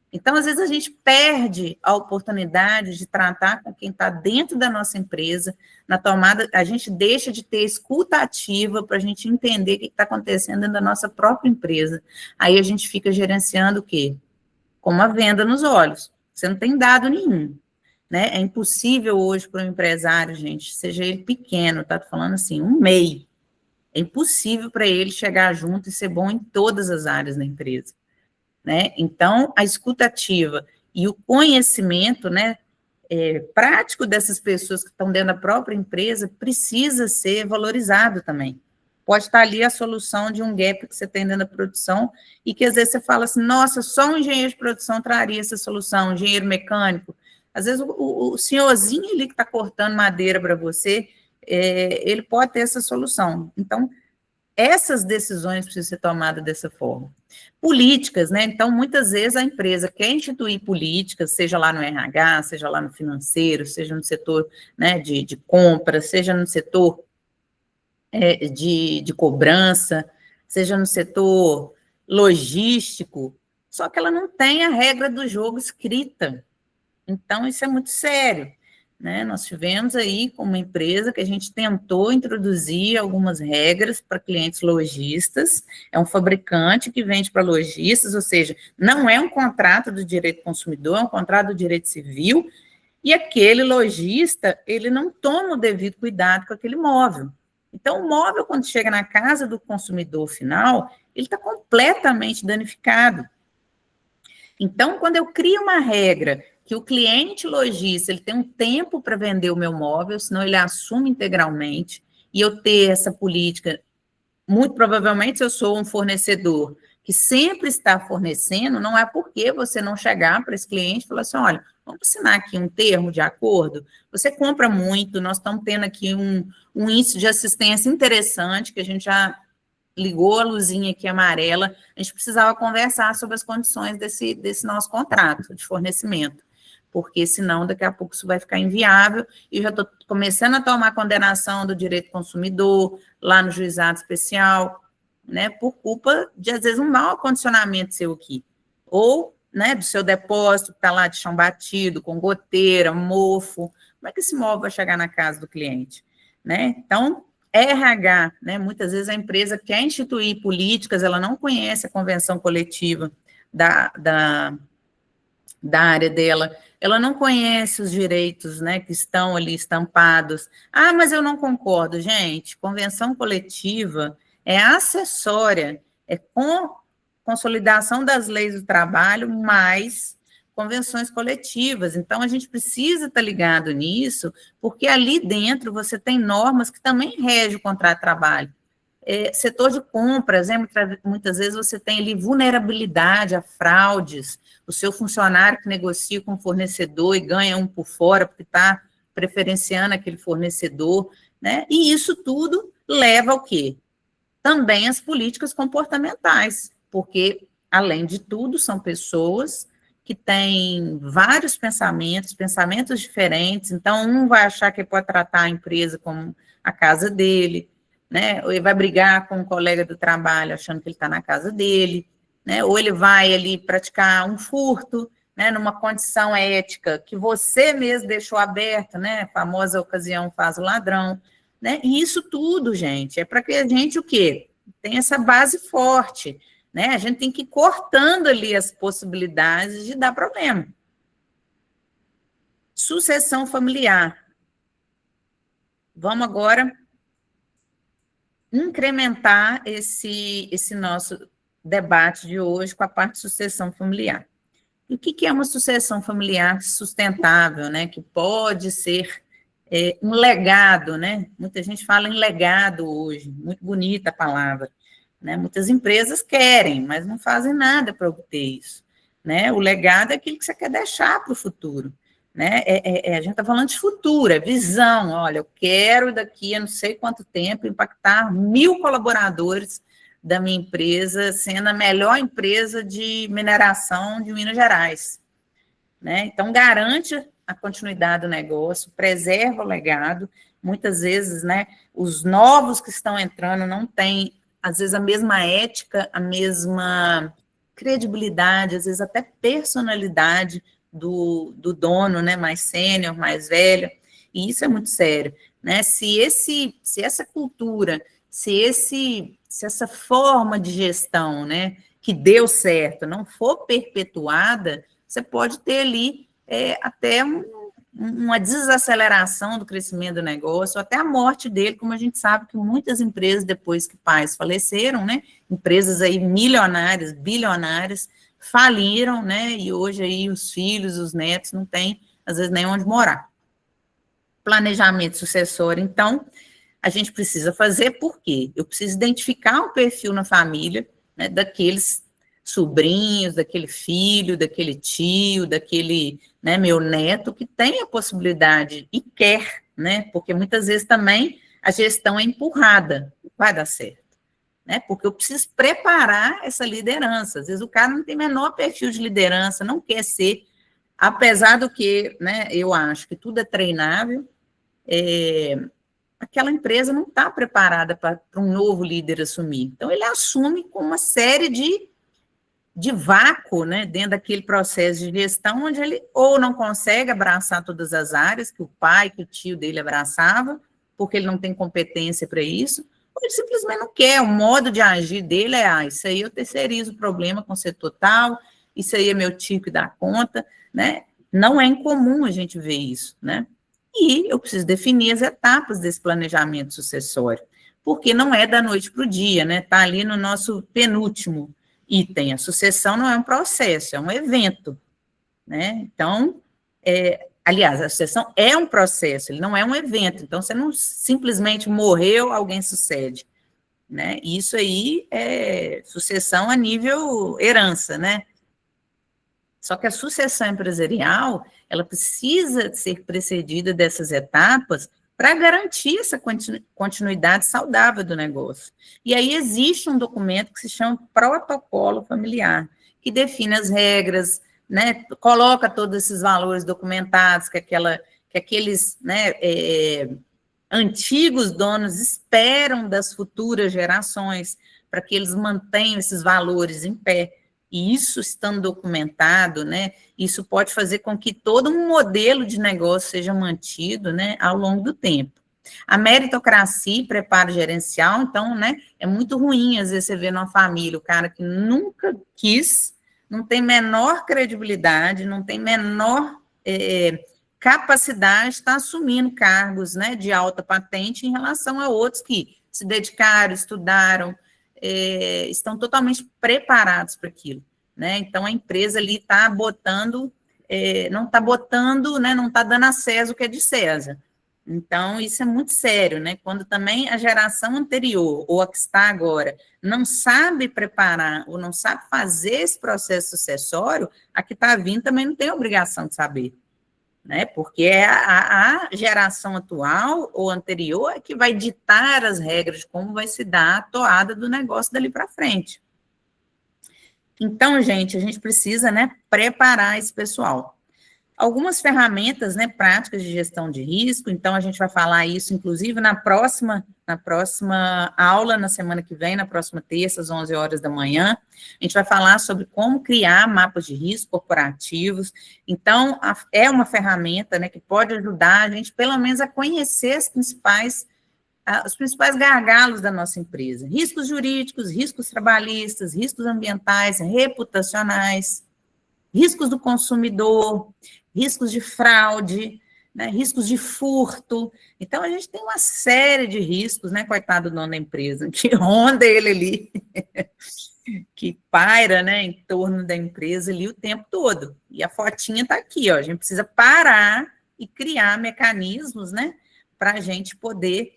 Então, às vezes, a gente perde a oportunidade de tratar com quem está dentro da nossa empresa, na tomada, a gente deixa de ter escuta ativa para a gente entender o que está acontecendo dentro da nossa própria empresa. Aí a gente fica gerenciando o quê? Como a venda nos olhos. Você não tem dado nenhum, né? É impossível hoje para um empresário, gente, seja ele pequeno, tá falando assim, um MEI, é impossível para ele chegar junto e ser bom em todas as áreas da empresa. Né? Então, a escutativa e o conhecimento, né, prático dessas pessoas que estão dentro da própria empresa precisa ser valorizado também. Pode estar ali a solução de um gap que você tem dentro da produção e que às vezes você fala assim, nossa, só um engenheiro de produção traria essa solução, um engenheiro mecânico. Às vezes o senhorzinho ali que está cortando madeira para você, ele pode ter essa solução. Então, essas decisões precisam ser tomadas dessa forma. Políticas, né? Então, muitas vezes a empresa quer instituir políticas, seja lá no RH, seja lá no financeiro, seja no setor, né, de compra, seja no setor de cobrança, seja no setor logístico, só que ela não tem a regra do jogo escrita. Então, isso é muito sério. Né? Nós tivemos aí com uma empresa que a gente tentou introduzir algumas regras para clientes lojistas, é um fabricante que vende para lojistas, ou seja, não é um contrato do direito consumidor, é um contrato do direito civil, e aquele lojista, ele não toma o devido cuidado com aquele móvel. Então, o móvel, quando chega na casa do consumidor final, ele está completamente danificado. Então, quando eu crio uma regra que o cliente lojista ele tem um tempo para vender o meu móvel, senão ele assume integralmente, e eu ter essa política, muito provavelmente, se eu sou um fornecedor que sempre está fornecendo, não é porque você não chegar para esse cliente e falar assim, olha, vamos assinar aqui um termo de acordo, você compra muito, nós estamos tendo aqui um índice de assistência interessante, que a gente já ligou a luzinha aqui amarela, a gente precisava conversar sobre as condições desse nosso contrato de fornecimento. porque senão daqui a pouco isso vai ficar inviável, e já estou começando a tomar condenação do direito do consumidor, lá no juizado especial, né, por culpa de, às vezes, um mau acondicionamento seu aqui, ou, né, do seu depósito que está lá de chão batido, com goteira, mofo. Como é que esse móvel vai chegar na casa do cliente? Né? Então, RH, né, muitas vezes a empresa quer instituir políticas, ela não conhece a convenção coletiva da área dela, ela não conhece os direitos, né, que estão ali estampados. Ah, mas eu não concordo. Gente, convenção coletiva é acessória, é com consolidação das leis do trabalho, mais convenções coletivas. Então, a gente precisa estar ligado nisso, porque ali dentro você tem normas que também regem o contrato de trabalho. Setor de compras, né, muitas vezes você tem ali vulnerabilidade a fraudes, o seu funcionário que negocia com o fornecedor e ganha um por fora, porque está preferenciando aquele fornecedor, né, e isso tudo leva ao quê? Também as políticas comportamentais, porque, além de tudo, são pessoas que têm vários pensamentos diferentes, então um vai achar que pode tratar a empresa como a casa dele, né? Ou ele vai brigar com um colega do trabalho achando que ele está na casa dele, né? Ou ele vai ali praticar um furto, né? Numa condição ética que você mesmo deixou aberta, né? A famosa ocasião faz o ladrão, né? E isso tudo, gente, é para que a gente o quê? Tem essa base forte, né? A gente tem que ir cortando ali as possibilidades de dar problema. Sucessão familiar. Vamos agora incrementar esse nosso debate de hoje com a parte de sucessão familiar. E o que é uma sucessão familiar sustentável, né? Que pode ser um legado, né? Muita gente fala em legado hoje, muito bonita a palavra, né? Muitas empresas querem, mas não fazem nada para obter isso, né? O legado é aquilo que você quer deixar para o futuro, né? A gente está falando de futuro, é visão. Olha, eu quero daqui a não sei quanto tempo impactar 1.000 colaboradores da minha empresa, sendo a melhor empresa de mineração de Minas Gerais, né? Então, garante a continuidade do negócio, preserva o legado. Muitas vezes, né, os novos que estão entrando não têm, às vezes, a mesma ética, a mesma credibilidade, às vezes até personalidade do dono, né, mais sênior, mais velho, e isso é muito sério, né? Se essa cultura, se essa forma de gestão, né, que deu certo, não for perpetuada, você pode ter ali até uma desaceleração do crescimento do negócio, até a morte dele, como a gente sabe que muitas empresas, depois que pais faleceram, né, empresas aí milionárias, bilionárias, faliram, né, e hoje aí os filhos, os netos não têm, às vezes, nem onde morar. Planejamento sucessório, então, a gente precisa fazer por quê? Eu preciso identificar um perfil na família, né, daqueles sobrinhos, daquele filho, daquele tio, daquele, né, meu neto, que tem a possibilidade e quer, né, porque muitas vezes também a gestão é empurrada, vai dar certo, né, porque eu preciso preparar essa liderança. Às vezes o cara não tem menor perfil de liderança, não quer ser, apesar do que, né, eu acho que tudo é treinável, aquela empresa não está preparada para um novo líder assumir. Então, ele assume com uma série de vácuo, né, dentro daquele processo de gestão, onde ele ou não consegue abraçar todas as áreas que o pai, que o tio dele abraçava, porque ele não tem competência para isso, ou ele simplesmente não quer. O modo de agir dele é, isso aí eu terceirizo o problema com o setor tal, isso aí é meu tio que dá conta, né? Não é incomum a gente ver isso, né? E eu preciso definir as etapas desse planejamento sucessório, porque não é da noite para o dia, né? Está ali no nosso penúltimo item. A sucessão não é um processo, é um evento, né? Então, aliás, a sucessão é um processo, ele não é um evento. Então, você não simplesmente morreu, alguém sucede, né? Isso aí é sucessão a nível herança, né? Só que a sucessão empresarial, ela precisa ser precedida dessas etapas para garantir essa continuidade saudável do negócio. E aí existe um documento que se chama Protocolo Familiar, que define as regras, né, coloca todos esses valores documentados que aqueles, né, antigos donos esperam das futuras gerações para que eles mantenham esses valores em pé. E isso estando documentado, né, isso pode fazer com que todo um modelo de negócio seja mantido, né, ao longo do tempo. A meritocracia e preparo gerencial, então, né, é muito ruim, às vezes, você vê numa família o cara que nunca quis, não tem menor credibilidade, não tem menor capacidade, está assumindo cargos, né, de alta patente em relação a outros que se dedicaram, estudaram, estão totalmente preparados para aquilo, né? Então, a empresa ali está botando, não está botando, né, não está dando a César o que é de César. Então, isso é muito sério, né? Quando também a geração anterior, ou a que está agora, não sabe preparar, ou não sabe fazer esse processo sucessório, a que está vindo também não tem obrigação de saber, né? Porque é a geração atual ou anterior é que vai ditar as regras de como vai se dar a toada do negócio dali para frente. Então, gente, a gente precisa, né, preparar esse pessoal. Algumas ferramentas, né, práticas de gestão de risco, então a gente vai falar isso, inclusive, na próxima aula, na semana que vem, na próxima terça, às 11 horas da manhã, a gente vai falar sobre como criar mapas de risco corporativos. Então, é uma ferramenta, né, que pode ajudar a gente, pelo menos, a conhecer os principais gargalos da nossa empresa. Riscos jurídicos, riscos trabalhistas, riscos ambientais, reputacionais, riscos do consumidor, riscos de fraude, né, riscos de furto. Então, a gente tem uma série de riscos, né, coitado do dono da empresa, que ronda ele ali, que paira, né, em torno da empresa ali o tempo todo. E a fotinha está aqui, ó, a gente precisa parar e criar mecanismos, né, para a gente poder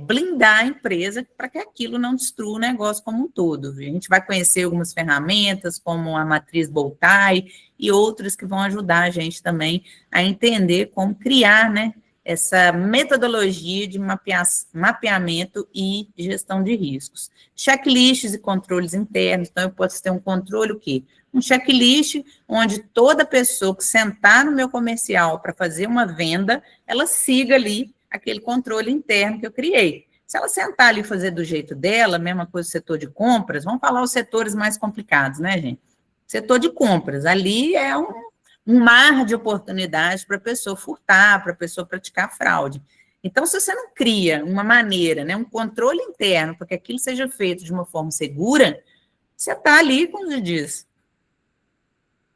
blindar a empresa para que aquilo não destrua o negócio como um todo. A gente vai conhecer algumas ferramentas, como a matriz Boltai e outras que vão ajudar a gente também a entender como criar, né, essa metodologia de mapeamento e gestão de riscos. Checklists e controles internos, então eu posso ter um controle o quê? Um checklist onde toda pessoa que sentar no meu comercial para fazer uma venda, ela siga ali aquele controle interno que eu criei. Se ela sentar ali e fazer do jeito dela, mesma coisa do setor de compras, vamos falar os setores mais complicados, né, gente? Setor de compras, ali é um mar de oportunidades para a pessoa furtar, para a pessoa praticar fraude. Então, se você não cria uma maneira, né, um controle interno para que aquilo seja feito de uma forma segura, você está ali, como se diz,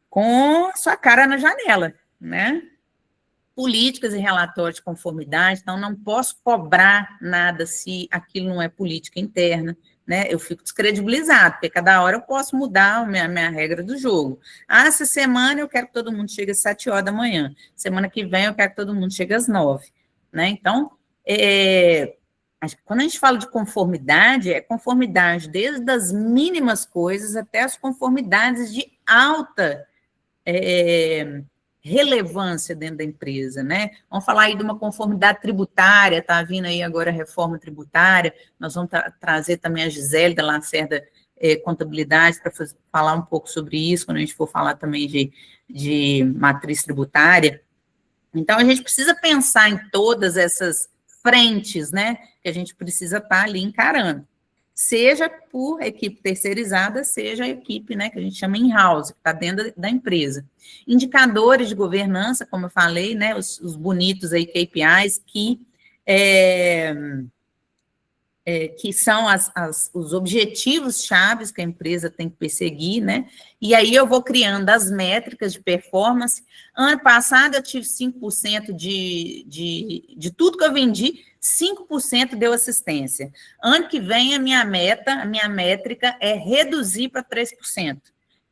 com a sua cara na janela, né? Políticas e relatórios de conformidade, então não posso cobrar nada se aquilo não é política interna, né? Eu fico descredibilizado, porque cada hora eu posso mudar a minha regra do jogo. Essa semana eu quero que todo mundo chegue às 7 horas da manhã, semana que vem eu quero que todo mundo chegue às 9, né? Então, quando a gente fala de conformidade, é conformidade desde as mínimas coisas até as conformidades de alta relevância dentro da empresa, né? Vamos falar aí de uma conformidade tributária, está vindo aí agora a reforma tributária, nós vamos trazer também a Gisele da Lacerda Contabilidade para falar um pouco sobre isso, quando a gente for falar também de matriz tributária. Então, a gente precisa pensar em todas essas frentes, né, que a gente precisa estar ali encarando. Seja por equipe terceirizada, seja a equipe, né, que a gente chama in-house, que está dentro da empresa. Indicadores de governança, como eu falei, né, os bonitos aí KPIs, que são os objetivos chaves que a empresa tem que perseguir, né, e aí eu vou criando as métricas de performance. Ano passado eu tive 5% de tudo que eu vendi, 5% deu assistência. Ano que vem a minha métrica é reduzir para 3%. O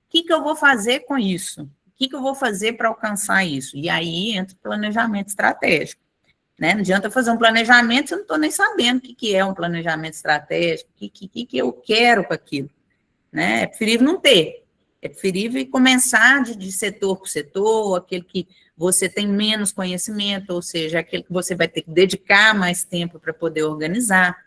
que eu vou fazer com isso? O que eu vou fazer para alcançar isso? E aí entra o planejamento estratégico, né? Não adianta fazer um planejamento se eu não estou nem sabendo o que é um planejamento estratégico, o que eu quero com aquilo, né? É preferível não ter. É preferível começar de setor por setor, aquele que você tem menos conhecimento, ou seja, aquele que você vai ter que dedicar mais tempo para poder organizar.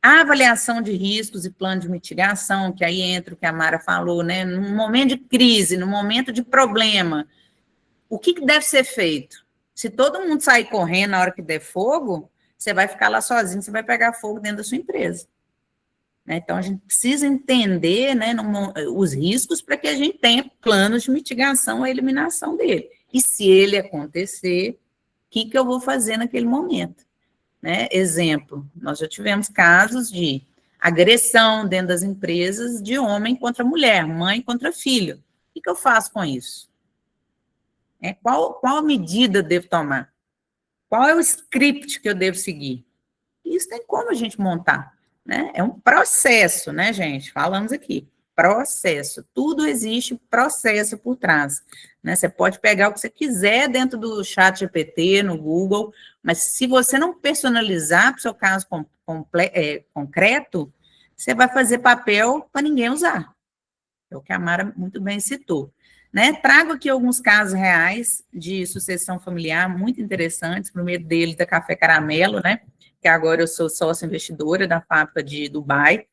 A avaliação de riscos e plano de mitigação, que aí entra o que a Mara falou, né? No momento de crise, no momento de problema, o que deve ser feito? Se todo mundo sair correndo na hora que der fogo, você vai ficar lá sozinho, você vai pegar fogo dentro da sua empresa. Né? Então, a gente precisa entender, né, os riscos para que a gente tenha planos de mitigação ou eliminação dele. E se ele acontecer, o que eu vou fazer naquele momento? Né? Exemplo, nós já tivemos casos de agressão dentro das empresas de homem contra mulher, mãe contra filho. O que eu faço com isso? Qual a medida eu devo tomar? Qual é o script que eu devo seguir? Isso tem como a gente montar, né? É um processo, né, gente? Falamos aqui, processo. Tudo existe processo por trás, né? Você pode pegar o que você quiser dentro do chat GPT, no Google, mas se você não personalizar para o seu caso concreto, você vai fazer papel para ninguém usar. É o que a Mara muito bem citou. Né? Trago aqui alguns casos reais de sucessão familiar muito interessantes, no meio deles da Café Caramelo, né? Que agora eu sou sócia investidora da fábrica de Dubai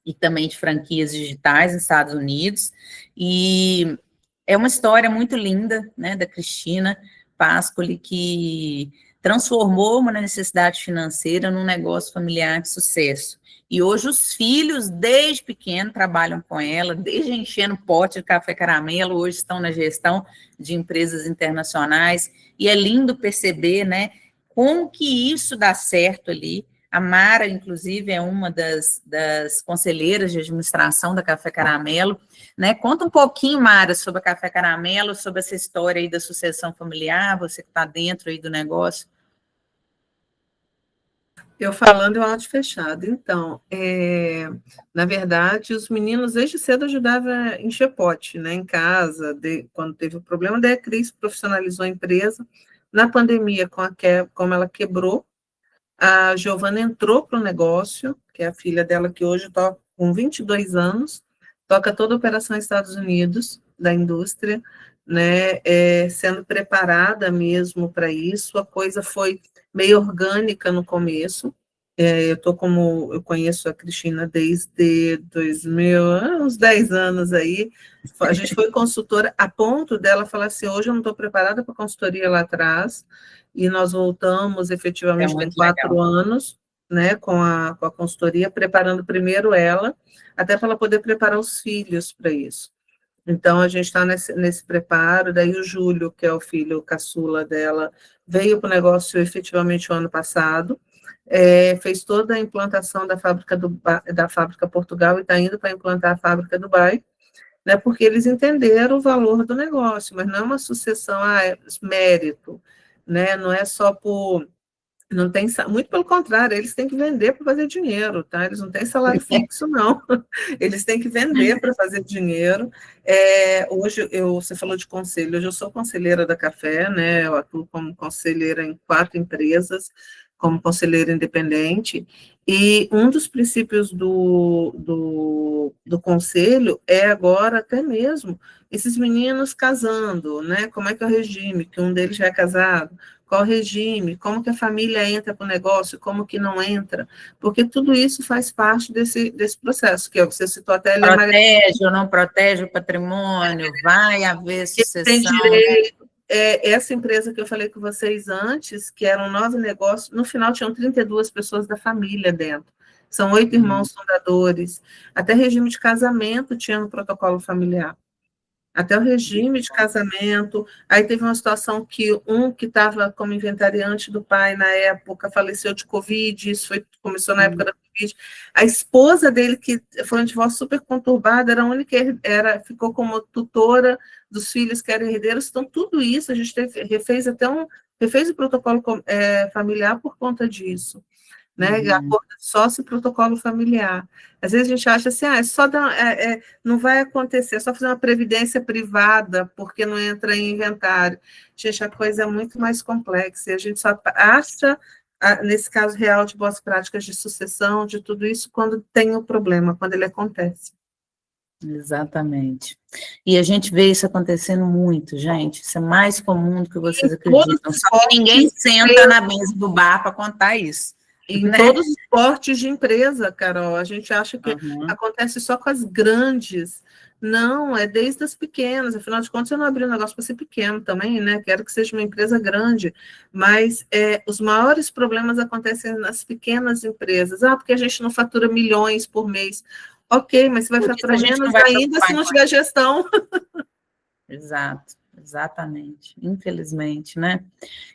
e também de franquias digitais nos Estados Unidos. E é uma história muito linda, né, da Cristina Pascoli, que transformou uma necessidade financeira num negócio familiar de sucesso. E hoje os filhos, desde pequeno, trabalham com ela, desde enchendo pote de café caramelo, hoje estão na gestão de empresas internacionais, e é lindo perceber, né, como que isso dá certo ali. A Mara, inclusive, é uma das conselheiras de administração da Café Caramelo, né? Conta um pouquinho, Mara, sobre a Café Caramelo, sobre essa história aí da sucessão familiar, você que está dentro aí do negócio. Eu falando, eu áudio fechado. Então, na verdade, os meninos desde cedo ajudavam a encher pote, né, em casa, quando teve o problema, daí a Cris profissionalizou a empresa. Na pandemia, como ela quebrou, a Giovana entrou para o negócio, que é a filha dela, que hoje está com 22 anos, toca toda a operação nos Estados Unidos, da indústria, né, sendo preparada mesmo para isso. A coisa foi meio orgânica no começo. Eu conheço a Cristina desde 2000, uns 10 anos aí. A gente foi consultora a ponto dela falar assim: hoje eu não estou preparada para consultoria lá atrás, e nós voltamos efetivamente tem 4 anos, né, com a consultoria, preparando primeiro ela, até para ela poder preparar os filhos para isso. Então, a gente está nesse preparo. Daí o Júlio, que é o filho caçula dela, veio para o negócio efetivamente o ano passado, fez toda a implantação da fábrica Portugal e está indo para implantar a fábrica Dubai, né, porque eles entenderam o valor do negócio, mas não é uma sucessão, é mérito, né, não é só por... Não tem, muito pelo contrário, eles têm que vender para fazer dinheiro, tá? Eles não têm salário fixo, não. Eles têm que vender para fazer dinheiro. Hoje, você falou de conselho, hoje eu sou conselheira da Café, né? Eu atuo como conselheira em 4 empresas, como conselheira independente, e um dos princípios do conselho é agora até mesmo esses meninos casando, né? Como é que é o regime, que um deles já é casado, qual o regime, como que a família entra para o negócio, como que não entra, porque tudo isso faz parte desse processo, que você citou até... Protege ou não protege o patrimônio, vai haver sucessão. Tem direito. Essa empresa que eu falei com vocês antes, que eram 9 negócios, no final tinham 32 pessoas da família dentro, são 8 irmãos fundadores, até regime de casamento tinha no protocolo familiar. Até o regime de casamento. Aí teve uma situação que que estava como inventariante do pai na época faleceu de Covid, isso começou na época da Covid. A esposa dele, que foi um divórcio super conturbado, era a única, ficou como tutora dos filhos que eram herdeiros. Então, tudo isso a gente refez o protocolo familiar por conta disso. Né, acordo de sócio e protocolo familiar. Às vezes a gente acha assim, não vai acontecer, é só fazer uma previdência privada, porque não entra em inventário. Gente, a coisa é muito mais complexa, e a gente só acha, nesse caso real, de boas práticas de sucessão, de tudo isso, quando tem o problema, quando ele acontece. Exatamente. E a gente vê isso acontecendo muito, gente. Isso é mais comum do que vocês acreditam. Só que ninguém senta na mesa do bar para contar isso. Em né? todos os portes de empresa, Carol, a gente acha que Uhum. acontece só com as grandes. Não, é desde as pequenas. Afinal de contas, eu não abri um negócio para ser pequeno também, né? Quero que seja uma empresa grande. Mas os maiores problemas acontecem nas pequenas empresas. Ah, porque a gente não fatura milhões por mês. Ok, mas você vai Por isso a faturar gente não menos vai ainda se preocupar não com tiver gestão. Exato, exatamente, infelizmente, né?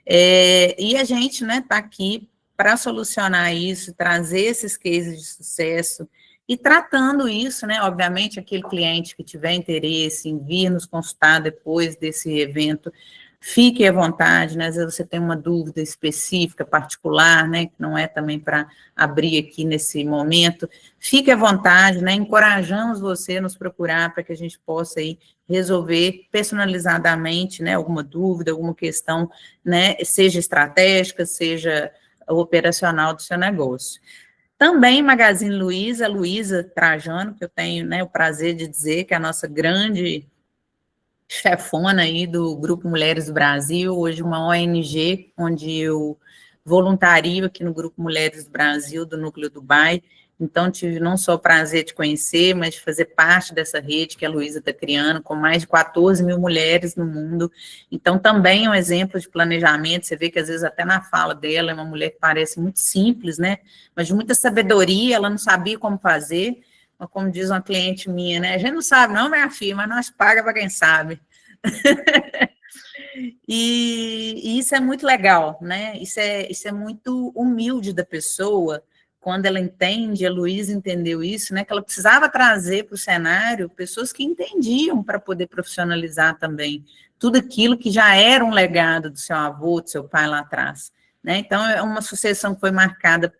E a gente, né, está aqui para solucionar isso, trazer esses cases de sucesso e tratando isso, né? Obviamente, aquele cliente que tiver interesse em vir nos consultar depois desse evento, fique à vontade, né? Às vezes você tem uma dúvida específica, particular, né? Que não é também para abrir aqui nesse momento. Fique à vontade, né? Encorajamos você a nos procurar para que a gente possa aí resolver personalizadamente, né? Alguma dúvida, alguma questão, né? Seja estratégica, seja operacional do seu negócio. Também Magazine Luiza, Luiza Trajano, que eu tenho, né, o prazer de dizer que é a nossa grande chefona aí do Grupo Mulheres do Brasil, hoje uma ONG, onde eu voluntario aqui no Grupo Mulheres do Brasil, do Núcleo Dubai. Então, tive não só o prazer de conhecer, mas de fazer parte dessa rede que a Luísa está criando, com mais de 14 mil mulheres no mundo. Então, também é um exemplo de planejamento. Você vê que, às vezes, até na fala dela, é uma mulher que parece muito simples, né? Mas de muita sabedoria, ela não sabia como fazer. Mas, como diz uma cliente minha, né? A gente não sabe, não, minha filha, mas nós paga para quem sabe. E isso é muito legal, né? Isso é muito humilde da pessoa, quando ela entende, a Luísa entendeu isso, né? Que ela precisava trazer para o cenário pessoas que entendiam para poder profissionalizar também tudo aquilo que já era um legado do seu avô, do seu pai lá atrás, né? Então, é uma sucessão que foi marcada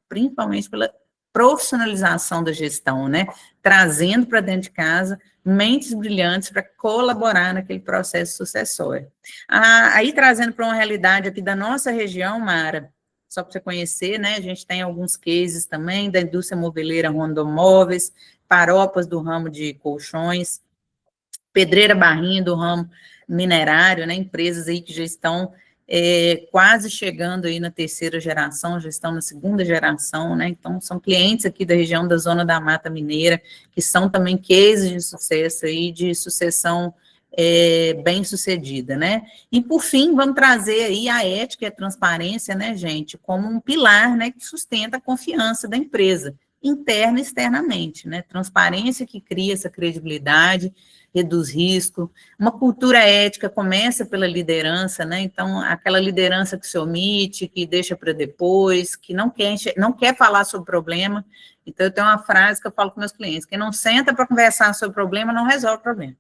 principalmente pela profissionalização da gestão, né? Trazendo para dentro de casa mentes brilhantes para colaborar naquele processo sucessório. Aí, trazendo para uma realidade aqui da nossa região, Mara, só para você conhecer, né, a gente tem alguns cases também da indústria moveleira Rondomóveis, Paropas do ramo de colchões, Pedreira Barrinha do ramo minerário, né, empresas aí que já estão quase chegando aí na terceira geração, já estão na segunda geração, né, então são clientes aqui da região da Zona da Mata Mineira, que são também cases de sucesso aí, de sucessão bem-sucedida, né, e por fim, vamos trazer aí a ética e a transparência, né, gente, como um pilar, né, que sustenta a confiança da empresa, interna e externamente, né, transparência que cria essa credibilidade, reduz risco, uma cultura ética começa pela liderança, né? Então, aquela liderança que se omite, que deixa para depois, que não quer falar sobre o problema. Então, eu tenho uma frase que eu falo com meus clientes: quem não senta para conversar sobre o problema, não resolve o problema.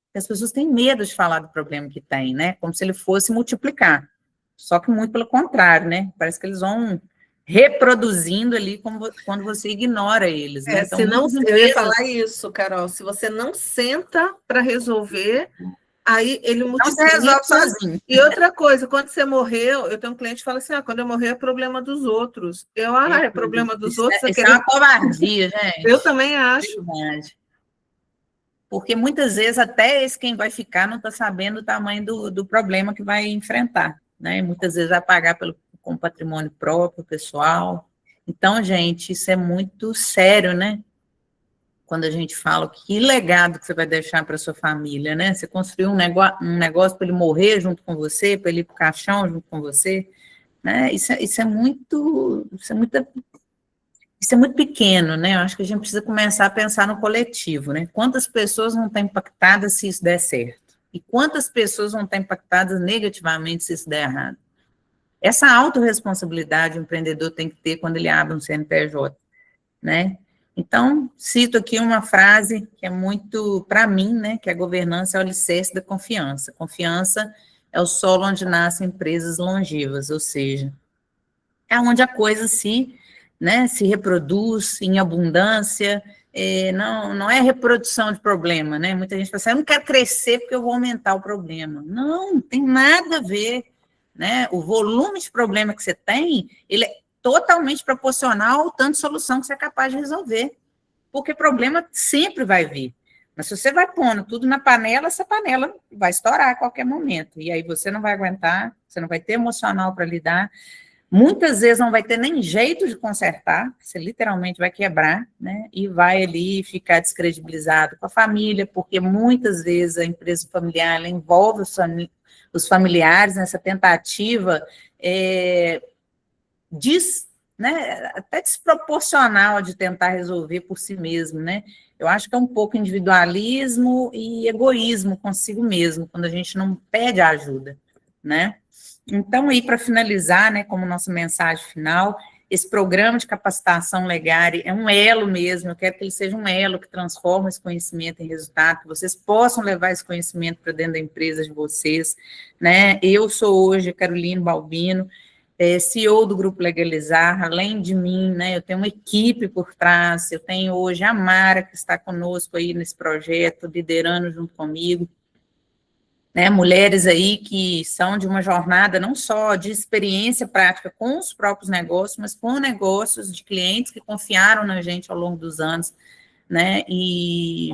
Porque as pessoas têm medo de falar do problema que tem, né? Como se ele fosse multiplicar. Só que muito pelo contrário, né? Parece que eles vão reproduzindo ali quando você ignora eles, né? Então, Eu ia falar isso, Carol, se você não senta para resolver, aí ele não se multiplica. resolve sozinho. E outra coisa, quando você morreu, eu tenho um cliente que fala assim, quando eu morrer é problema dos outros. É problema dos outros. Isso é uma covardia, gente. Eu também acho. Verdade. Porque muitas vezes até esse quem vai ficar não está sabendo o tamanho do problema que vai enfrentar, né? Muitas vezes vai pagar com patrimônio próprio, pessoal. Então, gente, isso é muito sério, né? Quando a gente fala que legado que você vai deixar para sua família, né? Você construiu um negócio para ele morrer junto com você, para ele ir para o caixão junto com você, né? Isso é muito pequeno, né? Eu acho que a gente precisa começar a pensar no coletivo, né? Quantas pessoas vão estar impactadas se isso der certo? E quantas pessoas vão estar impactadas negativamente se isso der errado? Essa autorresponsabilidade o empreendedor tem que ter quando ele abre um CNPJ, né? Então, cito aqui uma frase que é muito, para mim, né? Que a governança é o alicerce da confiança. Confiança é o solo onde nascem empresas longevas, ou seja, é onde a coisa se reproduz em abundância, não é reprodução de problema, né? Muita gente fala assim, eu não quero crescer porque eu vou aumentar o problema. Não tem nada a ver, né? O volume de problema que você tem, ele é totalmente proporcional ao tanto de solução que você é capaz de resolver, porque problema sempre vai vir. Mas se você vai pondo tudo na panela, essa panela vai estourar a qualquer momento, e aí você não vai aguentar, você não vai ter emocional para lidar. Muitas vezes não vai ter nem jeito de consertar, você literalmente vai quebrar, né? E vai ali ficar descredibilizado com a família, porque muitas vezes a empresa familiar envolve os familiares nessa tentativa des, né, até desproporcional de tentar resolver por si mesmo, né? Eu acho que é um pouco individualismo e egoísmo consigo mesmo, quando a gente não pede ajuda, né? Então, aí, para finalizar, né, como nossa mensagem final, esse programa de capacitação Legare é um elo mesmo, eu quero que ele seja um elo que transforma esse conhecimento em resultado, que vocês possam levar esse conhecimento para dentro da empresa de vocês, né? Eu sou hoje Caroline Balbino, CEO do Grupo Legalizar, além de mim, né, eu tenho uma equipe por trás, eu tenho hoje a Mara, que está conosco aí nesse projeto, liderando junto comigo, né, mulheres aí que são de uma jornada não só de experiência prática com os próprios negócios, mas com negócios de clientes que confiaram na gente ao longo dos anos, né, e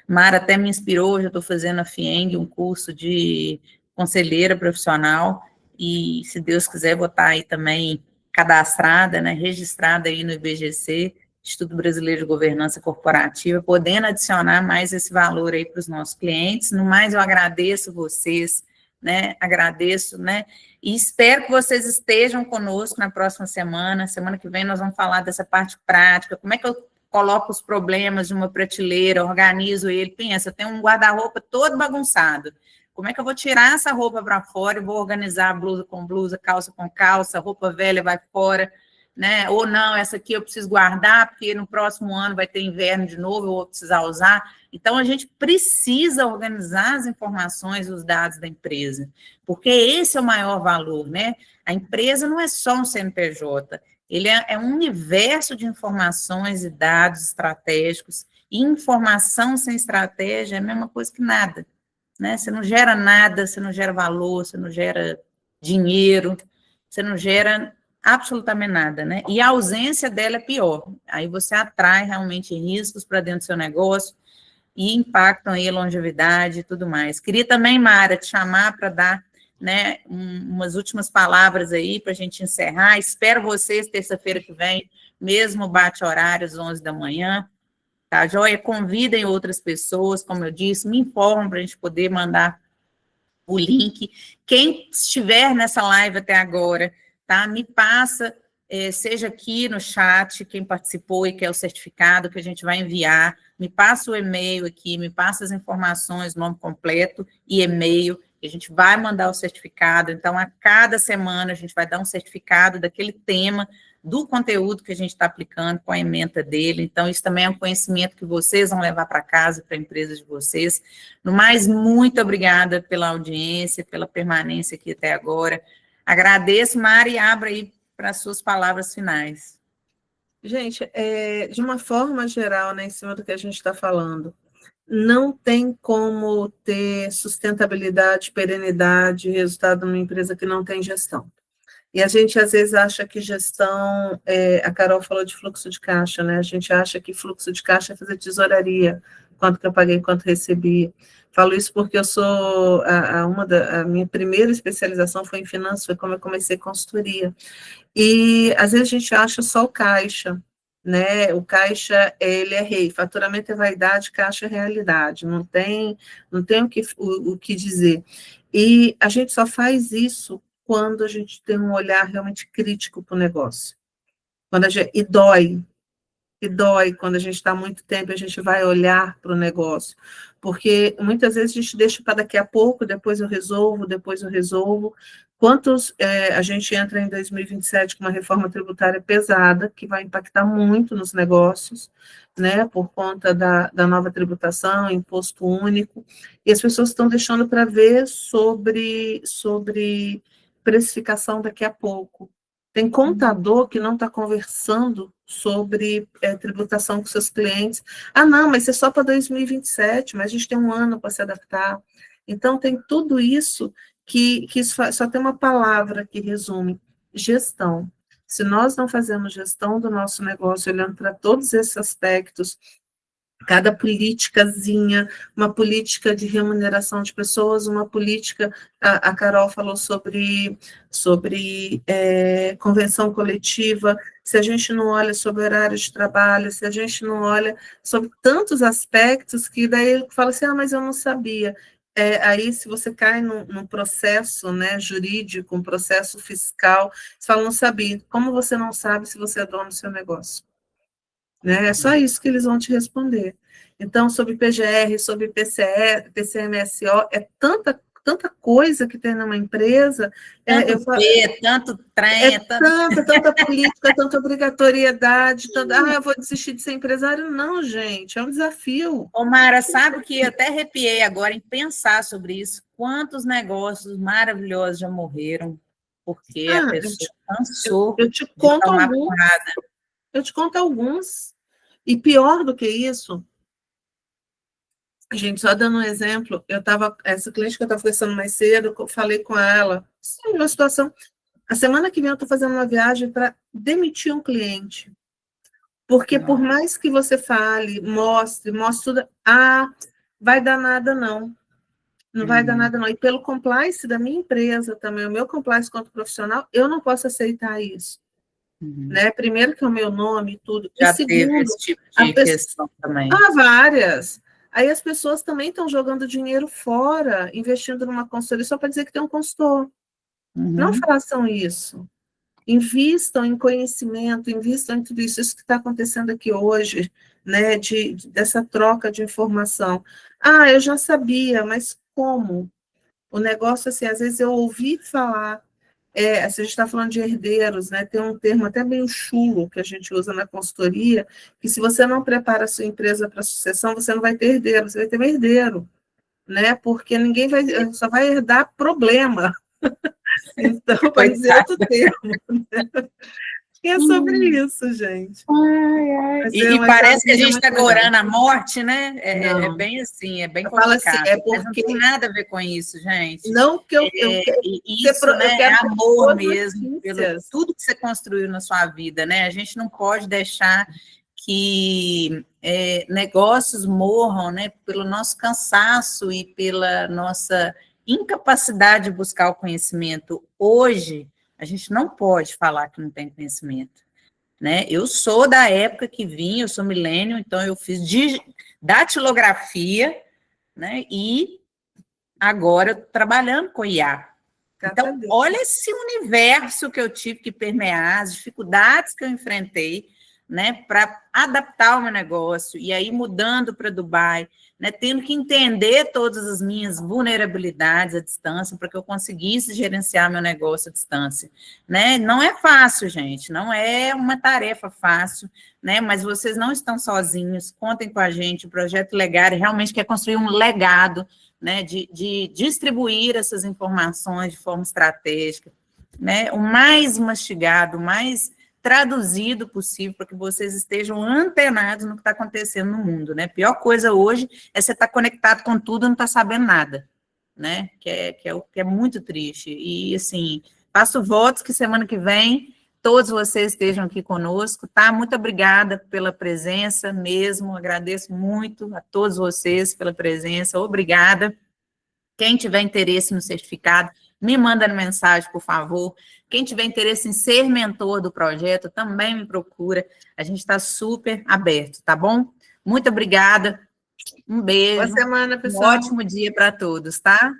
Mara até me inspirou, já estou fazendo a FIENG, um curso de conselheira profissional, e se Deus quiser vou estar aí também cadastrada, né, registrada aí no IBGC, Instituto Brasileiro de Governança Corporativa, podendo adicionar mais esse valor aí para os nossos clientes. No mais, eu agradeço vocês, né, agradeço, né, e espero que vocês estejam conosco na próxima semana que vem nós vamos falar dessa parte prática, como é que eu coloco os problemas de uma prateleira, organizo ele, pensa, eu tenho um guarda-roupa todo bagunçado, como é que eu vou tirar essa roupa para fora e vou organizar blusa com blusa, calça com calça, roupa velha vai fora, né? Ou não, essa aqui eu preciso guardar, porque no próximo ano vai ter inverno de novo, eu vou precisar usar. Então, a gente precisa organizar as informações, os dados da empresa, porque esse é o maior valor, né? A empresa não é só um CNPJ, ele é um universo de informações e dados estratégicos, e informação sem estratégia é a mesma coisa que nada, né? Você não gera nada, você não gera valor, você não gera dinheiro, você não gera absolutamente nada, né? E a ausência dela é pior. Aí você atrai realmente riscos para dentro do seu negócio e impactam aí a longevidade e tudo mais. Queria também, Mara, te chamar para dar, né, umas últimas palavras aí para a gente encerrar. Espero vocês terça-feira que vem, mesmo bate-horário, às 11 da manhã. Tá, joia? Convidem outras pessoas, como eu disse, me informam para a gente poder mandar o link. Quem estiver nessa live até agora, tá? Me passa, seja aqui no chat, quem participou e quer o certificado que a gente vai enviar, me passa o e-mail aqui, me passa as informações, nome completo e e-mail, que a gente vai mandar o certificado. Então, a cada semana a gente vai dar um certificado daquele tema, do conteúdo que a gente está aplicando com a ementa dele. Então, isso também é um conhecimento que vocês vão levar para casa, para a empresa de vocês. No mais, muito obrigada pela audiência, pela permanência aqui até agora. Agradeço, Mari, e abra aí para as suas palavras finais. Gente, de uma forma geral, né, em cima do que a gente está falando, não tem como ter sustentabilidade, perenidade, resultado numa empresa que não tem gestão. E a gente, às vezes, acha que gestão, a Carol falou de fluxo de caixa, né? A gente acha que fluxo de caixa é fazer tesouraria, quanto que eu paguei, quanto recebi. Falo isso porque eu sou, a minha primeira especialização foi em finanças, foi como eu comecei consultoria. E, às vezes, a gente acha só o caixa, né? O caixa, ele é rei, faturamento é vaidade, caixa é realidade, não tem o que dizer. E a gente só faz isso quando a gente tem um olhar realmente crítico para o negócio. E dói quando a gente está muito tempo, a gente vai olhar para o negócio, porque muitas vezes a gente deixa para daqui a pouco, depois eu resolvo. Quantos, a gente entra em 2027 com uma reforma tributária pesada, que vai impactar muito nos negócios, né, por conta da nova tributação, imposto único, e as pessoas estão deixando para ver sobre precificação daqui a pouco. Tem contador que não está conversando sobre tributação com seus clientes. Ah, não, mas é só para 2027, mas a gente tem um ano para se adaptar. Então, tem tudo isso que só tem uma palavra que resume: gestão. Se nós não fazemos gestão do nosso negócio, olhando para todos esses aspectos, cada políticazinha, uma política de remuneração de pessoas, uma política, a Carol falou sobre convenção coletiva, se a gente não olha sobre horário de trabalho, se a gente não olha sobre tantos aspectos que daí ele fala assim, mas eu não sabia. Aí, se você cai num processo, né, jurídico, um processo fiscal, você fala, não sabia. Como você não sabe se você é dono do seu negócio? Né? É só isso que eles vão te responder. Então, sobre PGR, sobre PCE, PCMSO, é tanta coisa que tem numa empresa. Tanto trem, tanta política, tanta obrigatoriedade, eu vou desistir de ser empresário. Não, gente, é um desafio. Ô, Mara, sabe que eu até arrepiei agora em pensar sobre isso. Quantos negócios maravilhosos já morreram porque a pessoa cansou eu te de conto tomar alguns. porrada. Eu te conto alguns. E pior do que isso, gente, só dando um exemplo, essa cliente que eu estava conversando mais cedo, eu falei com ela, sim, uma situação, a semana que vem eu estou fazendo uma viagem para demitir um cliente, porque por mais que você fale, mostre tudo, vai dar nada não vai dar nada não, e pelo compliance da minha empresa também, o meu compliance quanto profissional, eu não posso aceitar isso. Né? Primeiro que é o meu nome e tudo. Já e segundo, teve esse tipo de questão também. Várias. Aí as pessoas também estão jogando dinheiro fora, investindo numa consultoria só para dizer que tem um consultor. Não façam isso. Invistam em conhecimento, invistam em tudo isso. Isso que está acontecendo aqui hoje, né? Dessa troca de informação. Eu já sabia, mas como? O negócio, assim, às vezes eu ouvi falar, se a gente está falando de herdeiros, né, tem um termo até meio chulo que a gente usa na consultoria, que se você não prepara a sua empresa para a sucessão, você não vai ter herdeiro, você vai ter um herdeiro, né, porque ninguém só vai herdar problema. Então, para dizer outro termo, né? E é sobre isso, gente. E parece que a gente está gorando a morte, né? É bem assim, é bem complicado. Assim, porque... Mas não tem nada a ver com isso, gente. Não que isso, né, é amor mesmo, pelo tudo que você construiu na sua vida, né? A gente não pode deixar que negócios morram, né? Pelo nosso cansaço e pela nossa incapacidade de buscar o conhecimento. Hoje, a gente não pode falar que não tem conhecimento. Né? Eu sou da época que vim, eu sou milênio, então eu fiz datilografia, né? E agora trabalhando com IA. Então, olha esse universo que eu tive que permear, as dificuldades que eu enfrentei, né, para adaptar o meu negócio, e aí mudando para Dubai, né, tendo que entender todas as minhas vulnerabilidades à distância, para que eu conseguisse gerenciar meu negócio à distância, né, não é fácil, gente, não é uma tarefa fácil, né, mas vocês não estão sozinhos, contem com a gente, o Projeto Legare realmente quer construir um legado, né, de distribuir essas informações de forma estratégica, né, o mais mastigado, o mais traduzido possível, para que vocês estejam antenados no que está acontecendo no mundo, né? A pior coisa hoje é você estar conectado com tudo e não estar sabendo nada, né? Que é muito triste. E, assim, faço votos que semana que vem todos vocês estejam aqui conosco, tá? Muito obrigada pela presença mesmo, agradeço muito a todos vocês pela presença, obrigada. Quem tiver interesse no certificado, me manda mensagem, por favor. Quem tiver interesse em ser mentor do projeto, também me procura. A gente está super aberto, tá bom? Muito obrigada. Um beijo. Boa semana, pessoal. Um ótimo dia para todos, tá?